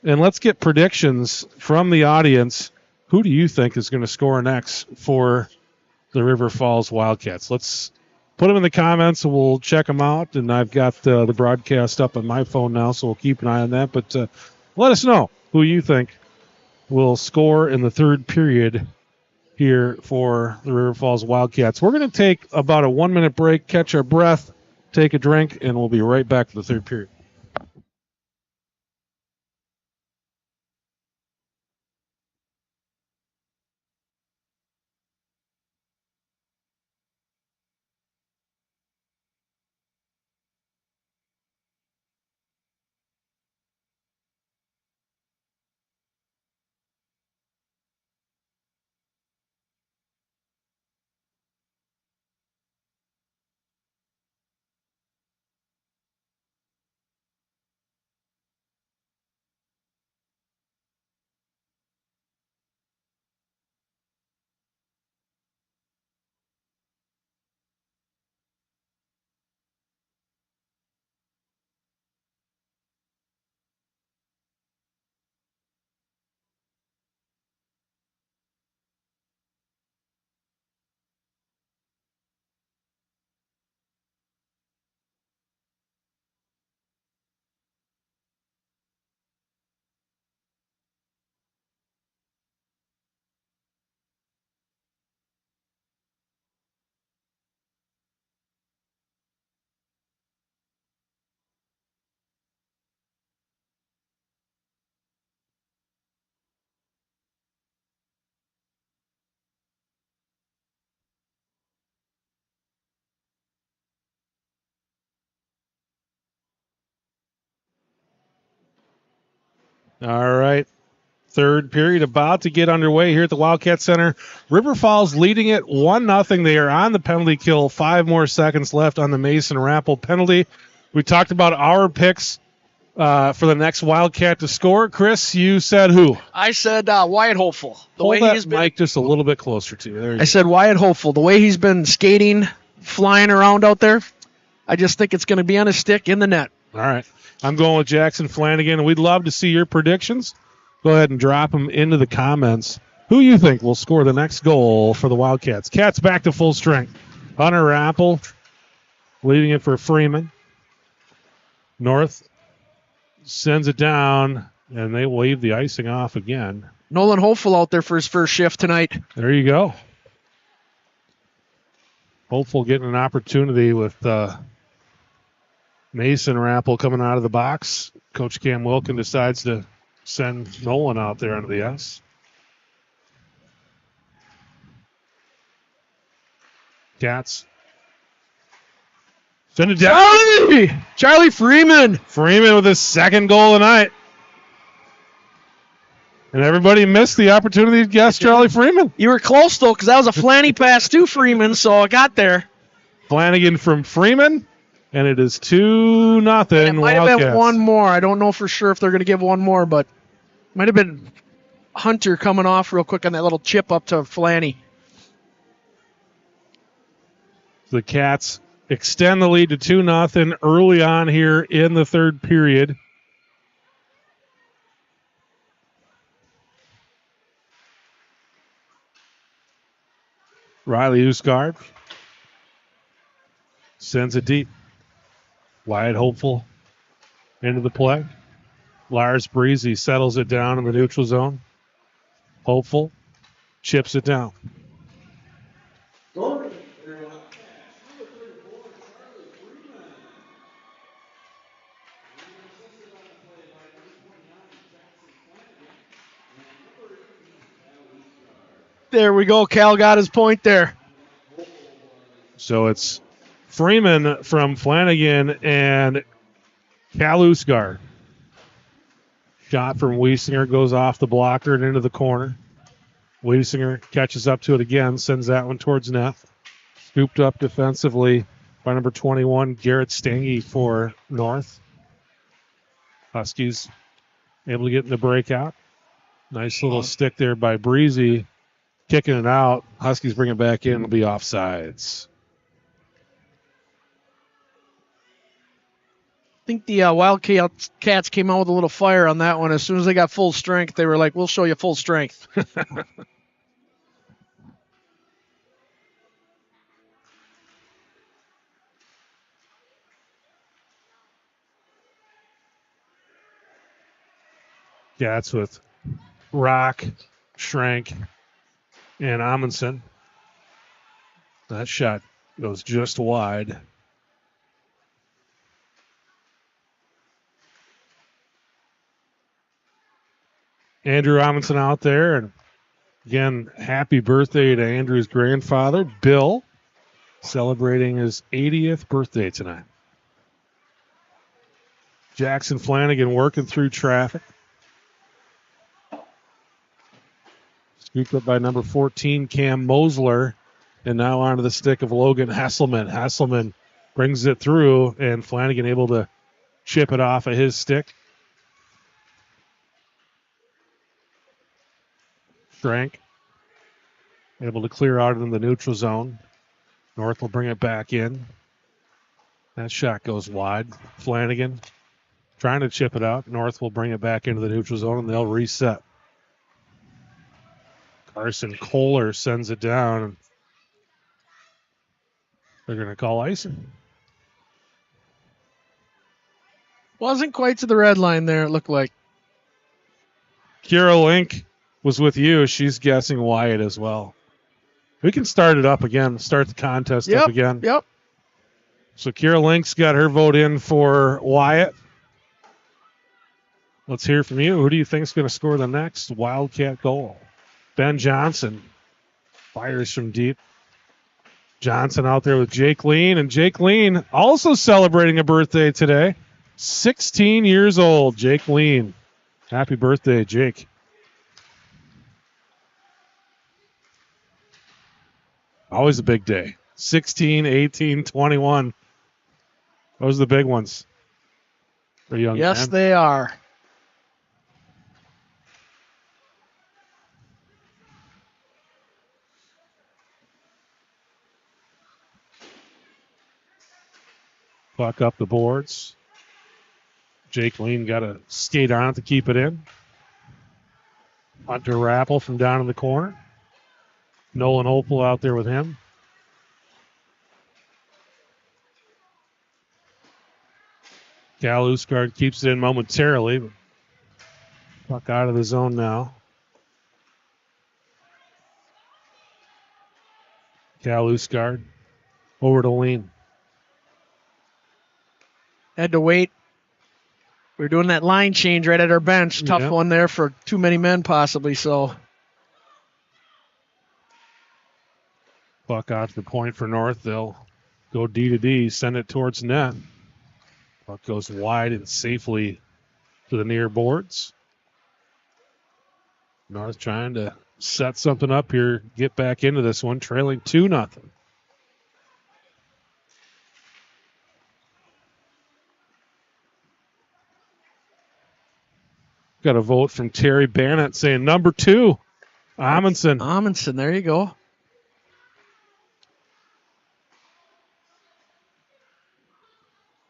Speaker 1: and let's get predictions from the audience. Who do you think is going to score next for the River Falls Wildcats? Let's put them in the comments, and we'll check them out. And I've got the broadcast up on my phone now, so we'll keep an eye on that. But let us know who you think will score in the third period here for the River Falls Wildcats. We're going to take about a 1-minute break, catch our breath, take a drink, and we'll be right back for the third period. All right. Third period about to get underway here at the Wildcat Center. River Falls leading it 1-0. They are on the penalty kill. 5 more seconds left on the Mason Rappel penalty. We talked about our picks for the next Wildcat to score. Chris, you said who?
Speaker 2: I said Wyatt Hopeful.
Speaker 1: Hold that mic just a little bit closer to you. There you
Speaker 2: I said Wyatt Hopeful. The way he's been skating, flying around out there, I just think it's going to be on his stick in the net.
Speaker 1: All right. I'm going with Jackson Flanagan, and we'd love to see your predictions. Go ahead and drop them into the comments. Who you think will score the next goal for the Wildcats? Cats back to full strength. Hunter Rappel leading it for Freeman. North sends it down, and they wave the icing off again.
Speaker 2: Nolan Hopeful out there for his first shift tonight.
Speaker 1: There you go. Hopeful getting an opportunity with Mason Rappel coming out of the box. Coach Cam Wilkin decides to send Nolan out there onto the ice. Cats. Send it down.
Speaker 2: Charlie Freeman.
Speaker 1: Freeman with his second goal tonight. And everybody missed the opportunity to guess Charlie Freeman.
Speaker 2: You were close, though, because that was a flanny pass to Freeman, so I got there.
Speaker 1: Flanagan from Freeman, and it is 2-0.
Speaker 2: It might have been one more. I don't know for sure if they're going to give one more, but it might have been Hunter coming off real quick on that little chip up to Flanny.
Speaker 1: The Cats extend the lead to 2-0 early on here in the third period. Riley Usgard sends it deep. Wyatt Hopeful into the play. Lars Breezy settles it down in the neutral zone. Hopeful chips it down.
Speaker 2: There we go. Cal got his point there.
Speaker 1: So it's Freeman from Flanagan and Kalusgard. Shot from Wiesinger goes off the blocker and into the corner. Wiesinger catches up to it again, sends that one towards net. Scooped up defensively by number 21, Garrett Stange for North. Huskies able to get in the breakout. Nice little stick there by Breezy. Kicking it out. Huskies bring it back in. It'll be offsides.
Speaker 2: I think the Wildcats came out with a little fire on that one. As soon as they got full strength, they were like, we'll show you full strength.
Speaker 1: Cats with Rock, Schrank, and Amundsen. That shot goes just wide. Andrew Amundsen out there. And again, happy birthday to Andrew's grandfather, Bill, celebrating his 80th birthday tonight. Jackson Flanagan working through traffic. Scooped up by number 14, Cam Mosler. And now onto the stick of Logan Hesselman. Hesselman brings it through, and Flanagan able to chip it off of his stick. Schrank able to clear out in the neutral zone. North will bring it back in. That shot goes wide. Flanagan trying to chip it out. North will bring it back into the neutral zone, and they'll reset. Carson Kohler sends it down. They're going to call icing.
Speaker 2: Wasn't quite to the red line there, it looked like.
Speaker 1: Kira Link was with you. She's guessing Wyatt as well. We can start it up again. Start the contest up again.
Speaker 2: Yep.
Speaker 1: So Kira Link's got her vote in for Wyatt. Let's hear from you. Who do you think is going to score the next Wildcat goal? Ben Johnson fires from deep. Johnson out there with Jake Lean, and Jake Lean also celebrating a birthday today. 16 years old, Jake Lean. Happy birthday, Jake. Always a big day. 16, 18, 21. Those are the big ones for young
Speaker 2: Yes,
Speaker 1: men.
Speaker 2: they are.
Speaker 1: Puck up the boards. Jake Lean got to skate on it to keep it in. Hunter Rappel from down in the corner. Nolan Opel out there with him. Cal Usgard keeps it in momentarily. But puck out of the zone now. Cal Usgard over to Lean.
Speaker 2: Had to wait. We were doing that line change right at our bench. Tough
Speaker 1: Yep.
Speaker 2: one there for too many men possibly. So
Speaker 1: Puck out to the point for North. They'll go D to D, send it towards net. Puck goes wide and safely to the near boards. North trying to set something up here, get back into this one, trailing 2-0. Got a vote from Terry Bannett saying number 2, Amundsen.
Speaker 2: Amundsen, there you go.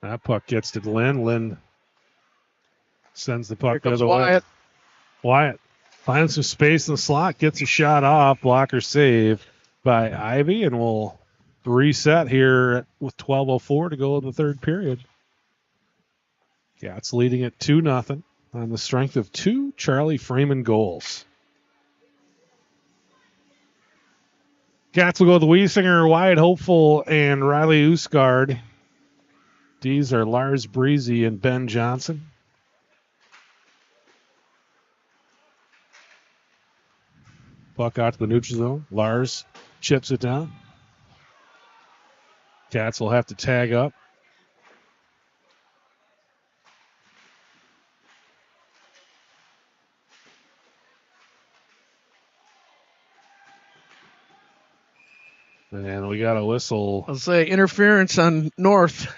Speaker 1: That puck gets to Lynn. Lynn sends the puck
Speaker 2: Here
Speaker 1: the
Speaker 2: comes
Speaker 1: other way.
Speaker 2: Wyatt.
Speaker 1: Wyatt finds some space in the slot, gets a shot off, blocker save by Ivy, and we'll reset here with 12:04 to go in the third period. Cats leading at 2-0 on the strength of 2 Charlie Freeman goals. Cats will go with Wiesinger, Wyatt Hopeful, and Riley Usgard. These are Lars Breezy and Ben Johnson. Puck out to the neutral zone. Lars chips it down. Cats will have to tag up. And we got a whistle.
Speaker 2: I'll say interference on North.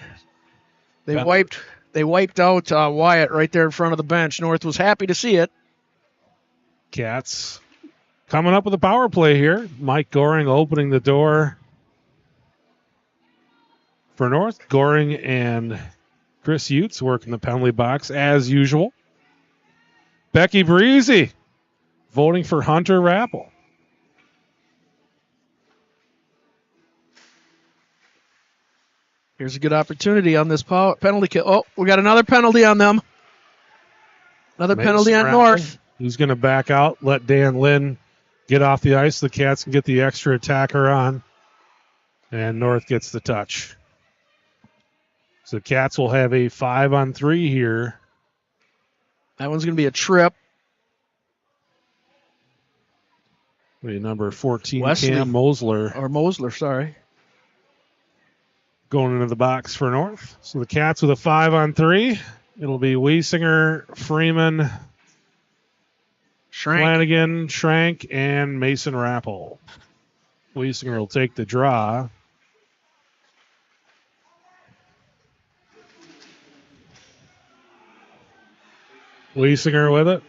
Speaker 2: They
Speaker 1: Yeah.
Speaker 2: wiped out Wyatt right there in front of the bench. North was happy to see it.
Speaker 1: Cats coming up with a power play here. Mike Goring opening the door for North. Goring and Chris Utes working the penalty box as usual. Becky Breezy voting for Hunter Rappel.
Speaker 2: Here's a good opportunity on this penalty kill. Oh, we got another penalty on them. Another penalty
Speaker 1: Mason
Speaker 2: on
Speaker 1: Rappel,
Speaker 2: North.
Speaker 1: who's going to back out, let Dan Lynn get off the ice. The Cats can get the extra attacker on. And North gets the touch. So the Cats will have a 5-on-3 here.
Speaker 2: That one's going to be a trip.
Speaker 1: Number 14,
Speaker 2: Wesley.
Speaker 1: Cam Mosler,
Speaker 2: Or Mosler, sorry.
Speaker 1: going into the box for North. So the Cats with a 5-on-3. It'll be Wiesinger, Freeman,
Speaker 2: Shrank.
Speaker 1: Flanagan, Schrank, and Mason Rappel. Wiesinger will take the draw. Wiesinger with it.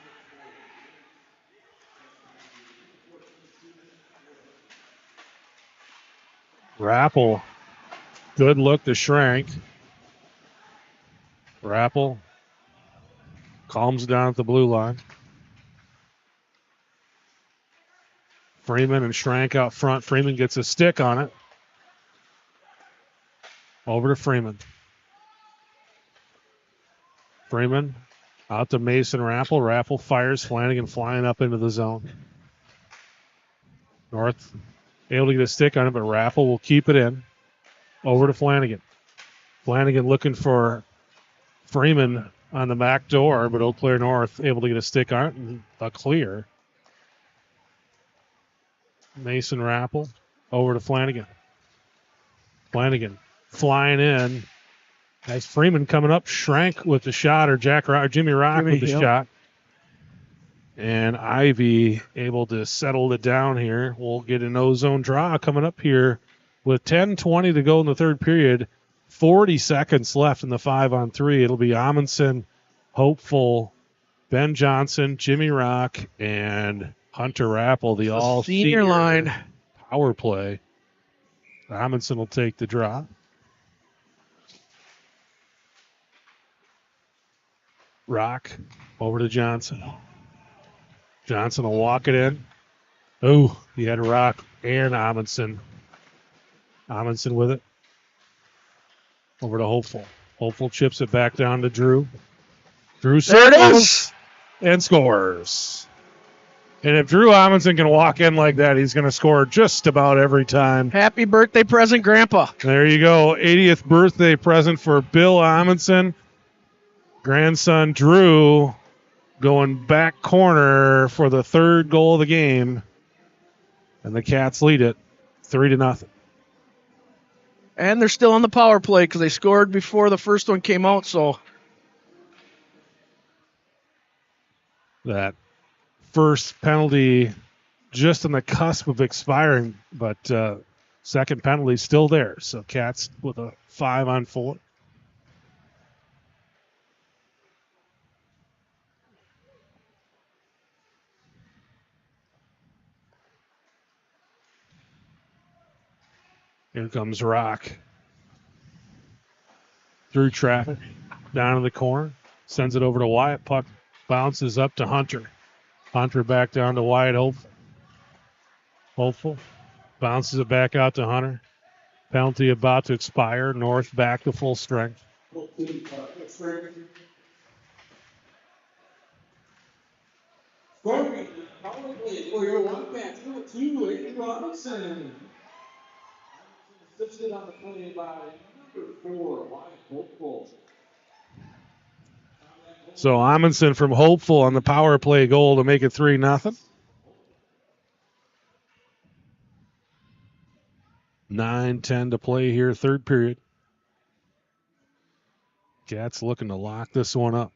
Speaker 1: Rappel. Good look to Schrank. Rappel calms down at the blue line. Freeman and Schrank out front. Freeman gets a stick on it. Over to Freeman. Freeman out to Mason Rappel. Rappel fires. Flanagan flying up into the zone. North able to get a stick on it, but Rappel will keep it in. Over to Flanagan. Flanagan looking for Freeman on the back door, but Eau Claire North able to get a stick on it and a clear. Mason Rappel over to Flanagan. Flanagan flying in. Nice Freeman coming up. Schrank with the shot, or Jimmy Rock with the
Speaker 2: Hill.
Speaker 1: shot. And Ivy able to settle it down here. We'll get an ozone draw coming up here with 10:20 to go in the third period. 40 seconds left in the 5-on-3. It'll be Amundsen, Hopeful, Ben Johnson, Jimmy Rock, and Hunter Rappel, the all
Speaker 2: senior line
Speaker 1: power play. Amundsen will take the draw. Rock over to Johnson. Johnson will walk it in. Oh, he had Rock and Amundsen. Amundsen with it. Over to Hopeful. Hopeful chips it back down to Drew. Drew
Speaker 2: There it
Speaker 1: circles
Speaker 2: is.
Speaker 1: and scores. And if Drew Amundsen can walk in like that, he's going to score just about every time.
Speaker 2: Happy birthday present, Grandpa.
Speaker 1: There you go. 80th birthday present for Bill Amundsen. Grandson Drew going back corner for the third goal of the game. And the Cats lead it 3-0.
Speaker 2: And they're still on the power play because they scored before the first one came out. So
Speaker 1: That first penalty just on the cusp of expiring, but second penalty still there. So Cats with a 5-on-4. Here comes Rock. Through traffic. Down in the corner. Sends it over to Wyatt. Puck bounces up to Hunter. Hunter back down to Wyatt. Hopeful. Bounces it back out to Hunter. Penalty about to expire. North back to full strength. So Amundsen from Hopeful on the power play goal to make it 3-0. 9:10 to play here, third period. Cats looking to lock this one up.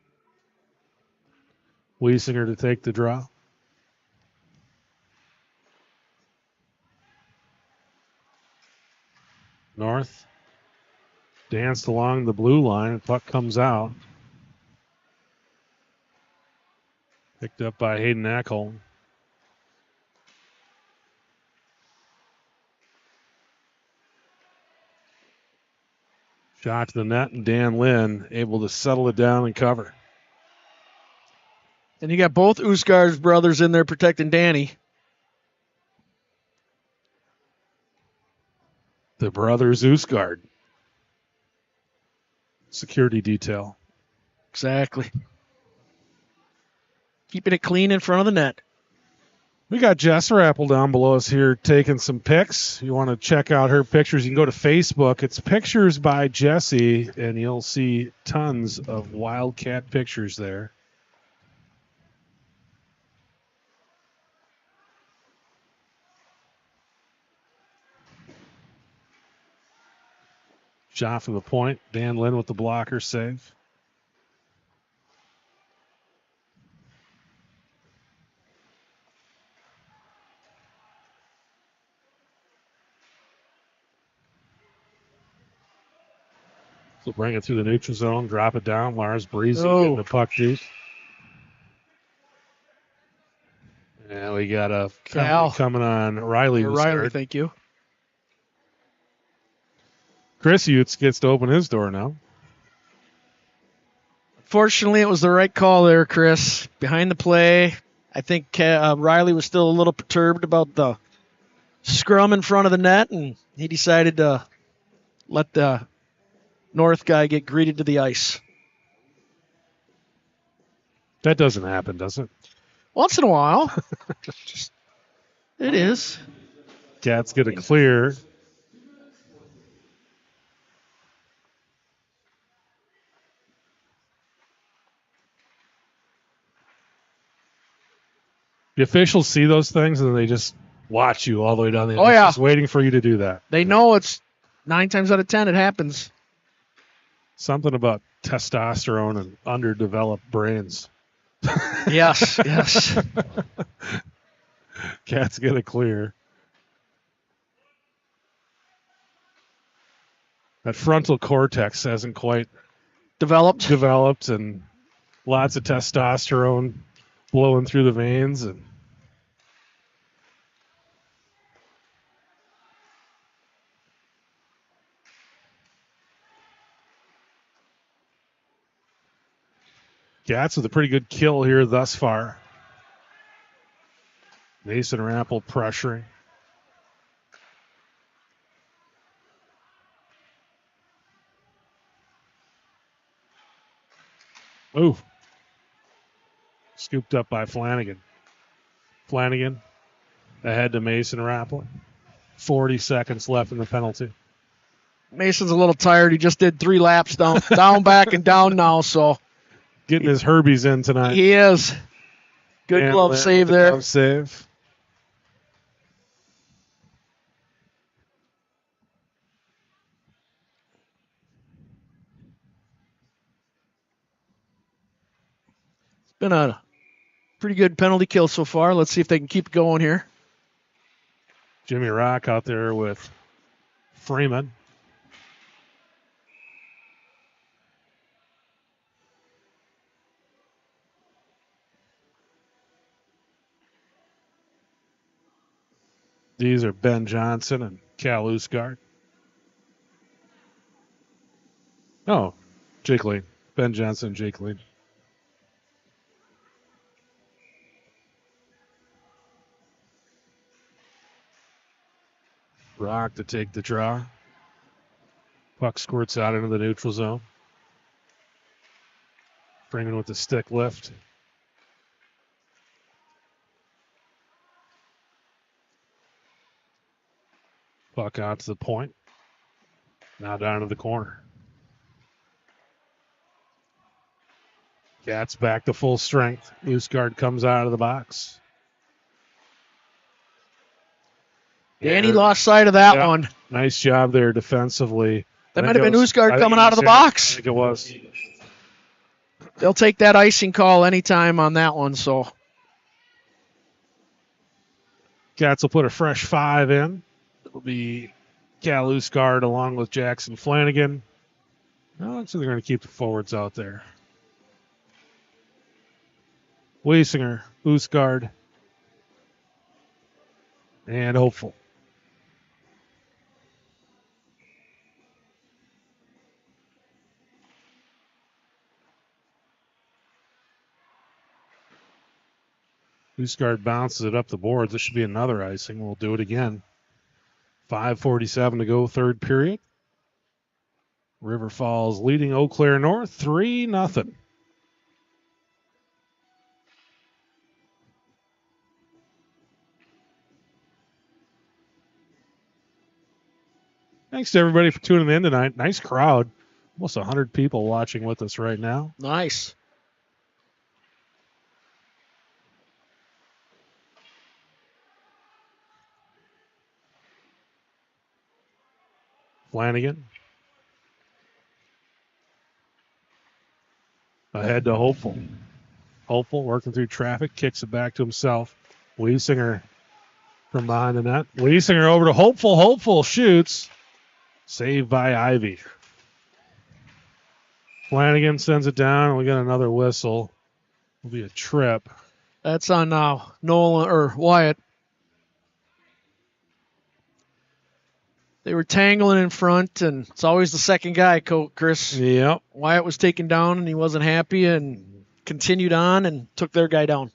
Speaker 1: Wiesinger to take the draw. North danced along the blue line. Puck comes out. Picked up by Hayden Ackholm. Shot to the net, and Dan Lynn able to settle it down and cover.
Speaker 2: and you got both Usgar's brothers in there protecting Danny.
Speaker 1: The brothers Usgard. Security detail.
Speaker 2: Exactly. Keeping it clean in front of the net.
Speaker 1: We got Jess Rappel down below us here taking some pics. You want to check out her pictures, you can go to Facebook. It's Pictures by Jessie, and you'll see tons of Wildcat pictures there. Shot from the point. Dan Lynn with the blocker save. So bring it through the neutral zone, drop it down. Lars Breezy getting the puck deep. And we got a
Speaker 2: Cal
Speaker 1: coming on Riley.
Speaker 2: Riley, thank you.
Speaker 1: Chris Utes gets to open his door now.
Speaker 2: Fortunately, it was the right call there, Chris. Behind the play, I think Riley was still a little perturbed about the scrum in front of the net, and he decided to let the North guy get greeted to the ice.
Speaker 1: That doesn't happen, does it?
Speaker 2: Once in a while. It is.
Speaker 1: Cats get a clear. The officials see those things and they just watch you all the way down the ice.
Speaker 2: Oh, yeah.
Speaker 1: Just waiting for you to do that.
Speaker 2: They know it's 9 times out of 10 it happens.
Speaker 1: Something about testosterone and underdeveloped brains.
Speaker 2: Yes, yes.
Speaker 1: Cats get a clear. That frontal cortex hasn't quite
Speaker 2: Developed.
Speaker 1: and lots of testosterone blowing through the veins. And Cats with a pretty good kill here thus far. Mason Rappel pressuring. Ooh. Scooped up by Flanagan. Flanagan ahead to Mason Rappel. 40 seconds left in the penalty.
Speaker 2: Mason's a little tired. He just did 3 laps down, back, and down now. So
Speaker 1: Getting his Herbies in tonight.
Speaker 2: he is. Good
Speaker 1: And
Speaker 2: glove save there.
Speaker 1: Glove save.
Speaker 2: Been a pretty good penalty kill so far. Let's see if they can keep it going here.
Speaker 1: Jimmy Rock out there with Freeman. These are Ben Johnson and Cal Usgard. Oh, Jake Lane. Ben Johnson and Jake Lane. Rock to take the draw. Puck squirts out into the neutral zone. Freeman with the stick lift. Puck out to the point. Now down to the corner. Cats back to full strength. Usgard comes out of the box.
Speaker 2: Danny lost sight of that
Speaker 1: Yeah.
Speaker 2: one.
Speaker 1: Nice job there defensively.
Speaker 2: That
Speaker 1: I
Speaker 2: might
Speaker 1: think
Speaker 2: have been
Speaker 1: it was- I
Speaker 2: Usgard
Speaker 1: think
Speaker 2: coming
Speaker 1: it
Speaker 2: out of
Speaker 1: was
Speaker 2: the
Speaker 1: him. I
Speaker 2: box.
Speaker 1: think it was.
Speaker 2: They'll take that icing call anytime on that one. So
Speaker 1: Cats will put a fresh 5 in. It'll be Cal Usgard along with Jackson Flanagan. No, so they're going to keep the forwards out there. Wiesinger, Usgard, and Hopeful. Usgard bounces it up the boards. This should be another icing. We'll do it again. 5:47 to go, third period. River Falls leading Eau Claire North 3-0. Thanks to everybody for tuning in tonight. Nice crowd. Almost 100 people watching with us right now.
Speaker 2: nice.
Speaker 1: Flanagan. Ahead to Hopeful. Hopeful working through traffic, kicks it back to himself. Wiesinger from behind the net. Wiesinger over to Hopeful. Hopeful shoots. Saved by Ivy. Flanagan sends it down, and we got another whistle. It'll be a trip.
Speaker 2: That's on Nolan or Wyatt. They were tangling in front, and it's always the second guy, Chris.
Speaker 1: Yep.
Speaker 2: Wyatt was taken down, and he wasn't happy, and continued on and took their guy down.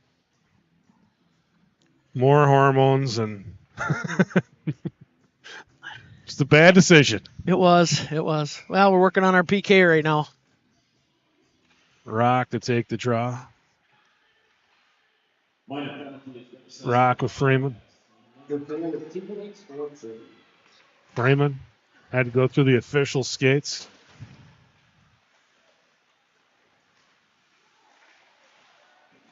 Speaker 1: More hormones and it's a bad decision.
Speaker 2: It was. Well, we're working on our PK right now.
Speaker 1: Rock to take the draw. Rock with Freeman. Freeman had to go through the official skates.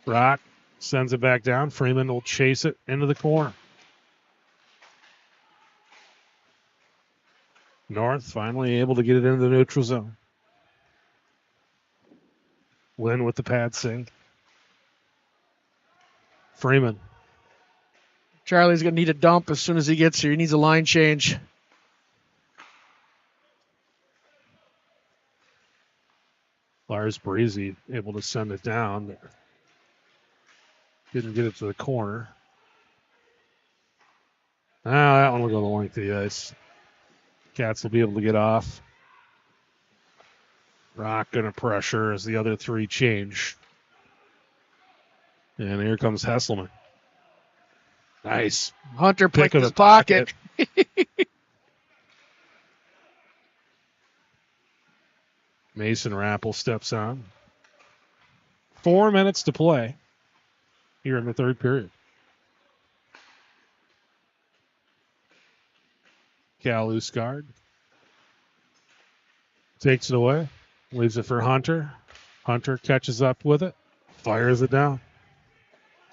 Speaker 1: Rock sends it back down. Freeman will chase it into the corner. North finally able to get it into the neutral zone. Lynn with the pad sink. Freeman.
Speaker 2: Charlie's going to need a dump as soon as he gets here. He needs a line change.
Speaker 1: Lars Breezy able to send it down. Didn't get it to the corner. That one will go the length of the ice. Cats will be able to get off. Rock going to pressure as the other three change. And here comes Hesselman. Nice.
Speaker 2: Hunter
Speaker 1: Pick
Speaker 2: picked
Speaker 1: of
Speaker 2: his
Speaker 1: the
Speaker 2: pocket.
Speaker 1: Mason Rappel steps on. 4 minutes to play here in the third period. Cal Usgaard takes it away. Leaves it for Hunter. Hunter catches up with it. Fires it down.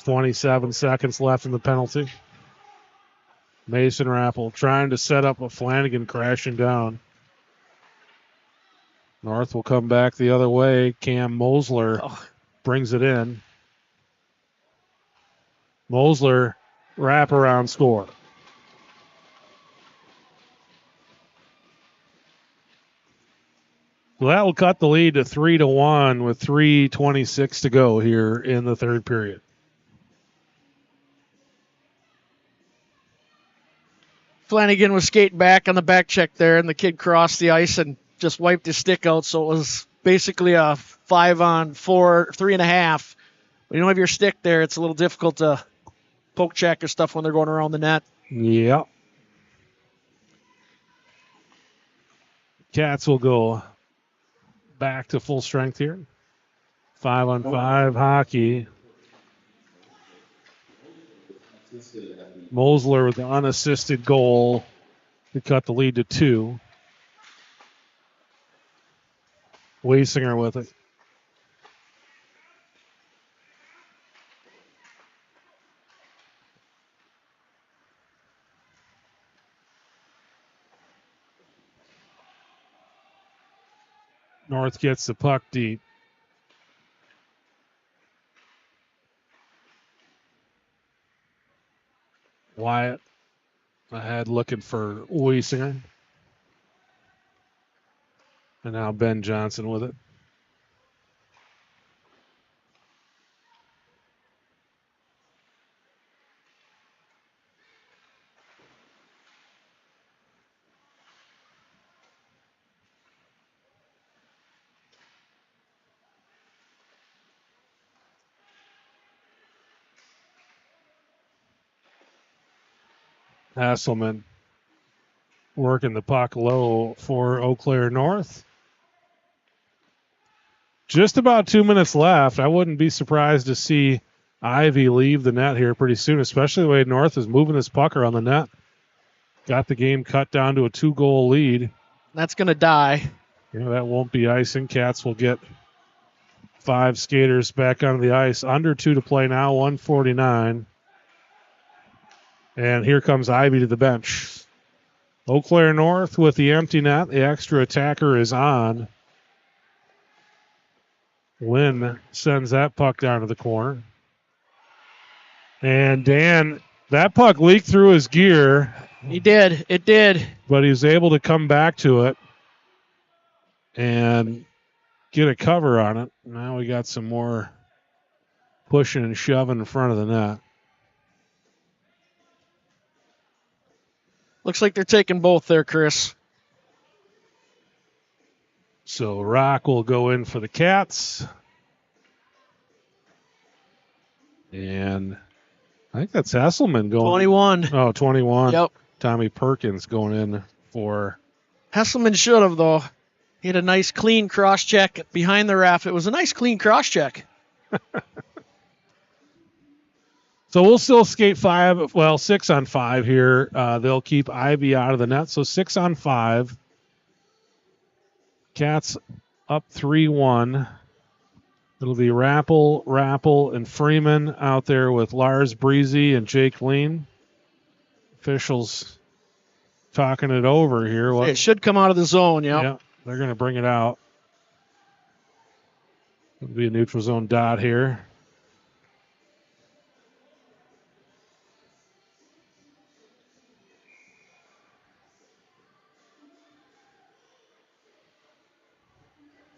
Speaker 1: 27 seconds left in the penalty. Mason Rappel trying to set up a Flanagan crashing down. North will come back the other way. Cam Mosler brings it in. Mosler wraparound score. So that will cut the lead to 3-1 with 3:26 to go here in the third period.
Speaker 2: Flanagan was skating back on the back check there, and the kid crossed the ice and just wiped his stick out. So it was basically a 5-on-4, 3.5. When you don't have your stick there, it's a little difficult to poke check or stuff when they're going around the net.
Speaker 1: Yeah. Cats will go back to full strength here. 5-on-5 hockey. Mosler with the unassisted goal to cut the lead to 2. Wasinger with it. North gets the puck deep. Wyatt ahead looking for Wasinger. And now Ben Johnson with it. Hasselman working the puck low for Eau Claire North. Just about 2 minutes left. I wouldn't be surprised to see Ivy leave the net here pretty soon, especially the way North is moving this puck around the net. Got the game cut down to a 2-goal lead.
Speaker 2: That's going to die.
Speaker 1: That won't be icing. Cats will get 5 skaters back onto the ice. Under 2 to play now, 1:49. And here comes Ivy to the bench. Eau Claire North with the empty net. The extra attacker is on. Lynn sends that puck down to the corner. And Dan, that puck leaked through his gear.
Speaker 2: He did. It did.
Speaker 1: But he was able to come back to it and get a cover on it. Now we got some more pushing and shoving in front of the net.
Speaker 2: Looks like they're taking both there, Chris.
Speaker 1: So Rock will go in for the Cats. And I think that's Hesselman going.
Speaker 2: 21.
Speaker 1: Oh, 21.
Speaker 2: Yep.
Speaker 1: Tommy Perkins going in for.
Speaker 2: Hesselman should have, though. He had a nice, clean cross-check behind the ref. It was a nice, clean cross-check.
Speaker 1: So we'll still skate 6-on-5 here. They'll keep Ivy out of the net. So 6-on-5. Cats up 3-1. It'll be Rappel, and Freeman out there with Lars Breezy and Jake Lean. Officials talking it over here.
Speaker 2: It should come out of the zone,
Speaker 1: Yeah, they're going to bring it out. It'll be a neutral zone dot here.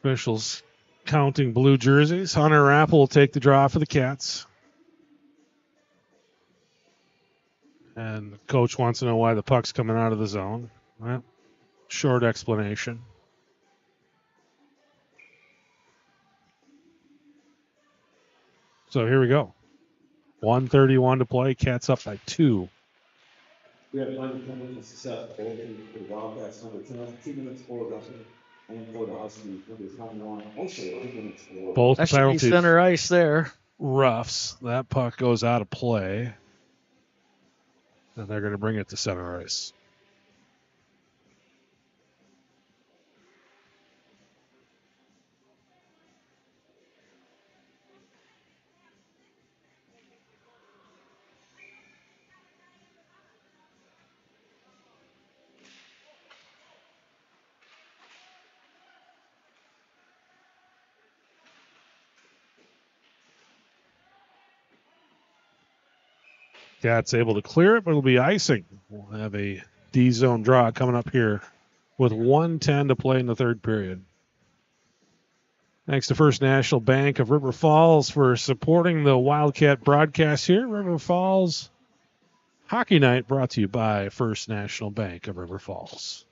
Speaker 1: Officials counting blue jerseys. Hunter Rapp will take the draw for the Cats. And the coach wants to know why the puck's coming out of the zone. Well, short explanation. So here we go. 1:31 to play. Cats up by 2.
Speaker 6: We have plenty of penalties successful for the Wildcats number 10, 2 minutes for Dustin, and for the Huskies number 21, also 2 minutes for.
Speaker 1: Both
Speaker 2: That should be
Speaker 1: penalties.
Speaker 2: center ice there.
Speaker 1: Roughs. That puck goes out of play. And they're going to bring it to center ice. Cats able to clear it, but it'll be icing. We'll have a D-zone draw coming up here with 1:10 to play in the third period. Thanks to First National Bank of River Falls for supporting the Wildcat broadcast here. River Falls Hockey Night brought to you by First National Bank of River Falls.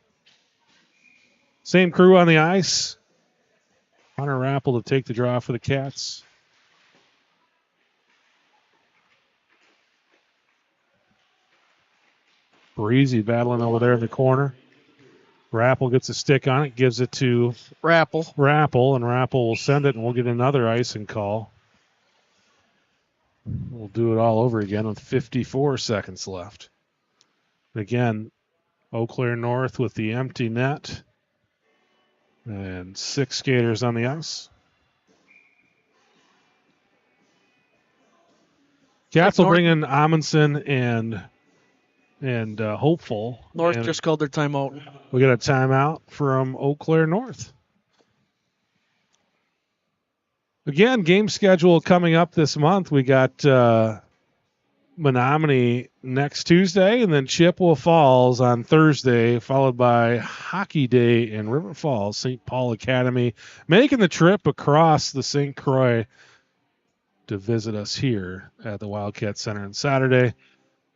Speaker 1: Same crew on the ice. Hunter Rappel to take the draw for the Cats. Breezy battling over there in the corner. Rappel gets a stick on it, gives it to
Speaker 2: Rappel,
Speaker 1: and Rappel will send it, and we'll get another icing call. We'll do it all over again with 54 seconds left. Again, Eau Claire North with the empty net and 6 skaters on the ice. Cats will bring in Amundsen and Hopeful.
Speaker 2: North
Speaker 1: and
Speaker 2: just called their timeout.
Speaker 1: we got a timeout from Eau Claire North. Again, game schedule coming up this month. We got Menominee next Tuesday, and then Chippewa Falls on Thursday, followed by Hockey Day in River Falls. St. Paul Academy making the trip across the St. Croix to visit us here at the Wildcat Center on Saturday.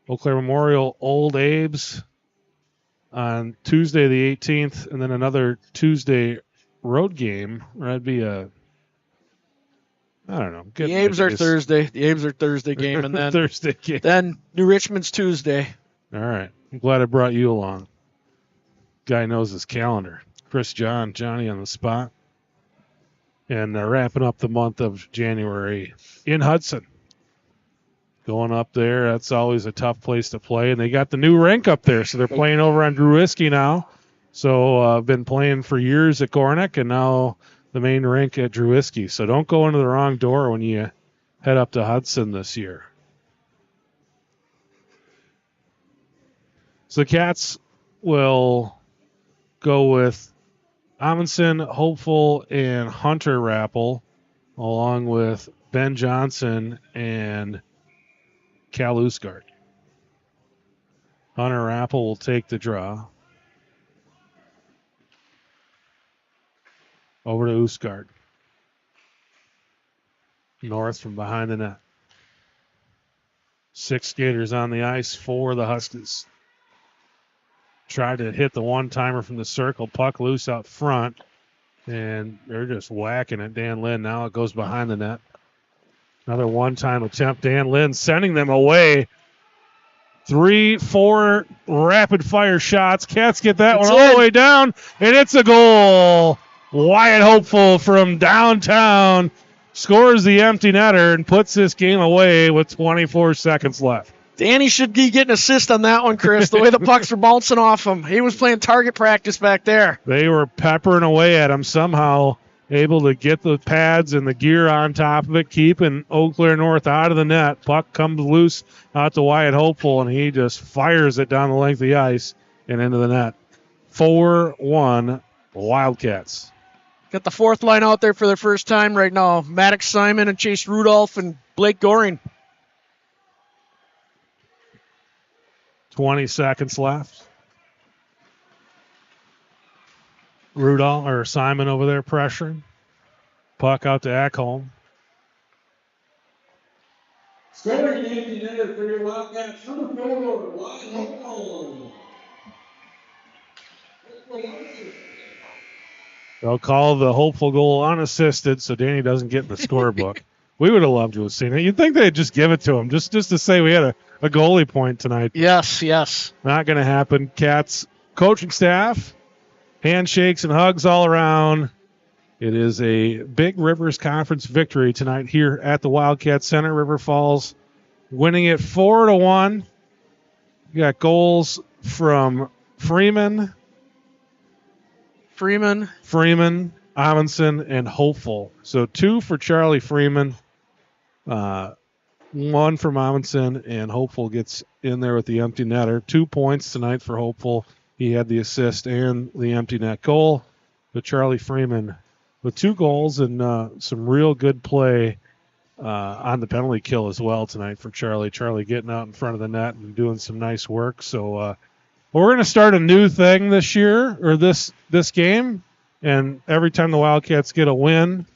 Speaker 1: Eau Claire Memorial Old Abe's on Tuesday the 18th, and then another Tuesday road game. That'd be I don't know.
Speaker 2: The Abe's are Thursday. The Abe's are Thursday game, and then
Speaker 1: Thursday game.
Speaker 2: Then New Richmond's Tuesday.
Speaker 1: All right. I'm glad I brought you along. Guy knows his calendar. Johnny on the spot. And wrapping up the month of January in Hudson. Going up there, that's always a tough place to play. And they got the new rink up there, so they're playing over on Druiski now. So I've been playing for years at Gornick, and now the main rink at Druiski. So don't go into the wrong door when you head up to Hudson this year. So the Cats will go with Amundsen, Hopeful, and Hunter Rappel, along with Ben Johnson and Cal Usgard. Hunter Rappel will take the draw. Over to Usgard. North from behind the net. 6 skaters on the ice for the Huskies. Tried to hit the one-timer from the circle. Puck loose out front. And they're just whacking at Dan Lynn. Now it goes behind the net. Another one-time attempt. Dan Lynn sending them away. 3-4 rapid-fire shots. Cats get that one all the way down, and it's a goal. Wyatt Hopeful from downtown scores the empty netter and puts this game away with 24 seconds left.
Speaker 2: Danny should be getting assist on that one, Chris, the way the pucks were bouncing off him. He was playing target practice back there.
Speaker 1: They were peppering away at him, somehow able to get the pads and the gear on top of it, keeping Eau Claire North out of the net. Puck comes loose out to Wyatt Hopeful, and he just fires it down the length of the ice and into the net. 4-1 Wildcats.
Speaker 2: Got the fourth line out there for their first time right now. Maddox Simon and Chase Rudolph and Blake Goring.
Speaker 1: 20 seconds left. Rudolph or Simon over there pressuring. Puck out to Ekholm.
Speaker 6: Scoring the empty netter for your Wildcats, number 4, Wildcats.
Speaker 1: They'll call the hopeful goal unassisted so Danny doesn't get in the scorebook. We would have loved to have seen it. You'd think they'd just give it to him just to say we had a goalie point tonight.
Speaker 2: Yes, yes.
Speaker 1: Not going to happen. Cats coaching staff, handshakes and hugs all around. It is a Big Rivers Conference victory tonight here at the Wildcat Center. River Falls winning it 4-1. You got goals from Freeman, Amundsen, and Hopeful. So 2 for Charlie Freeman, 1 from Amundsen, and Hopeful gets in there with the empty netter. 2 points tonight for Hopeful. He had the assist and the empty net goal. But Charlie Freeman with 2 goals and some real good play on the penalty kill as well tonight for Charlie. Charlie getting out in front of the net and doing some nice work. So we're going to start a new thing this year, or this game. And every time the Wildcats get a win,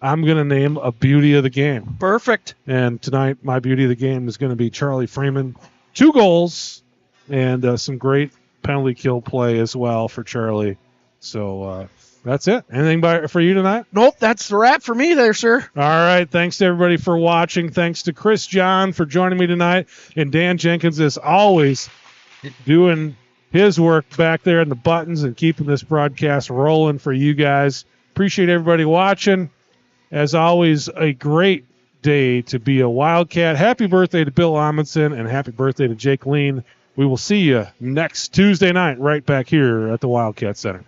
Speaker 1: I'm going to name a beauty of the game.
Speaker 2: Perfect.
Speaker 1: And tonight, my beauty of the game is going to be Charlie Freeman. 2 goals and some great penalty kill play as well for Charlie. So that's it. Anything for you tonight?
Speaker 2: Nope, that's the wrap for me there, sir.
Speaker 1: All right. Thanks to everybody for watching. Thanks to Chris John for joining me tonight. And Dan Jenkins, as always, doing his work back there in the buttons and keeping this broadcast rolling for you guys. Appreciate everybody watching. As always, a great day to be a Wildcat. Happy birthday to Bill Amundsen and happy birthday to Jake Lean. We will see you next Tuesday night right back here at the Wildcat Center.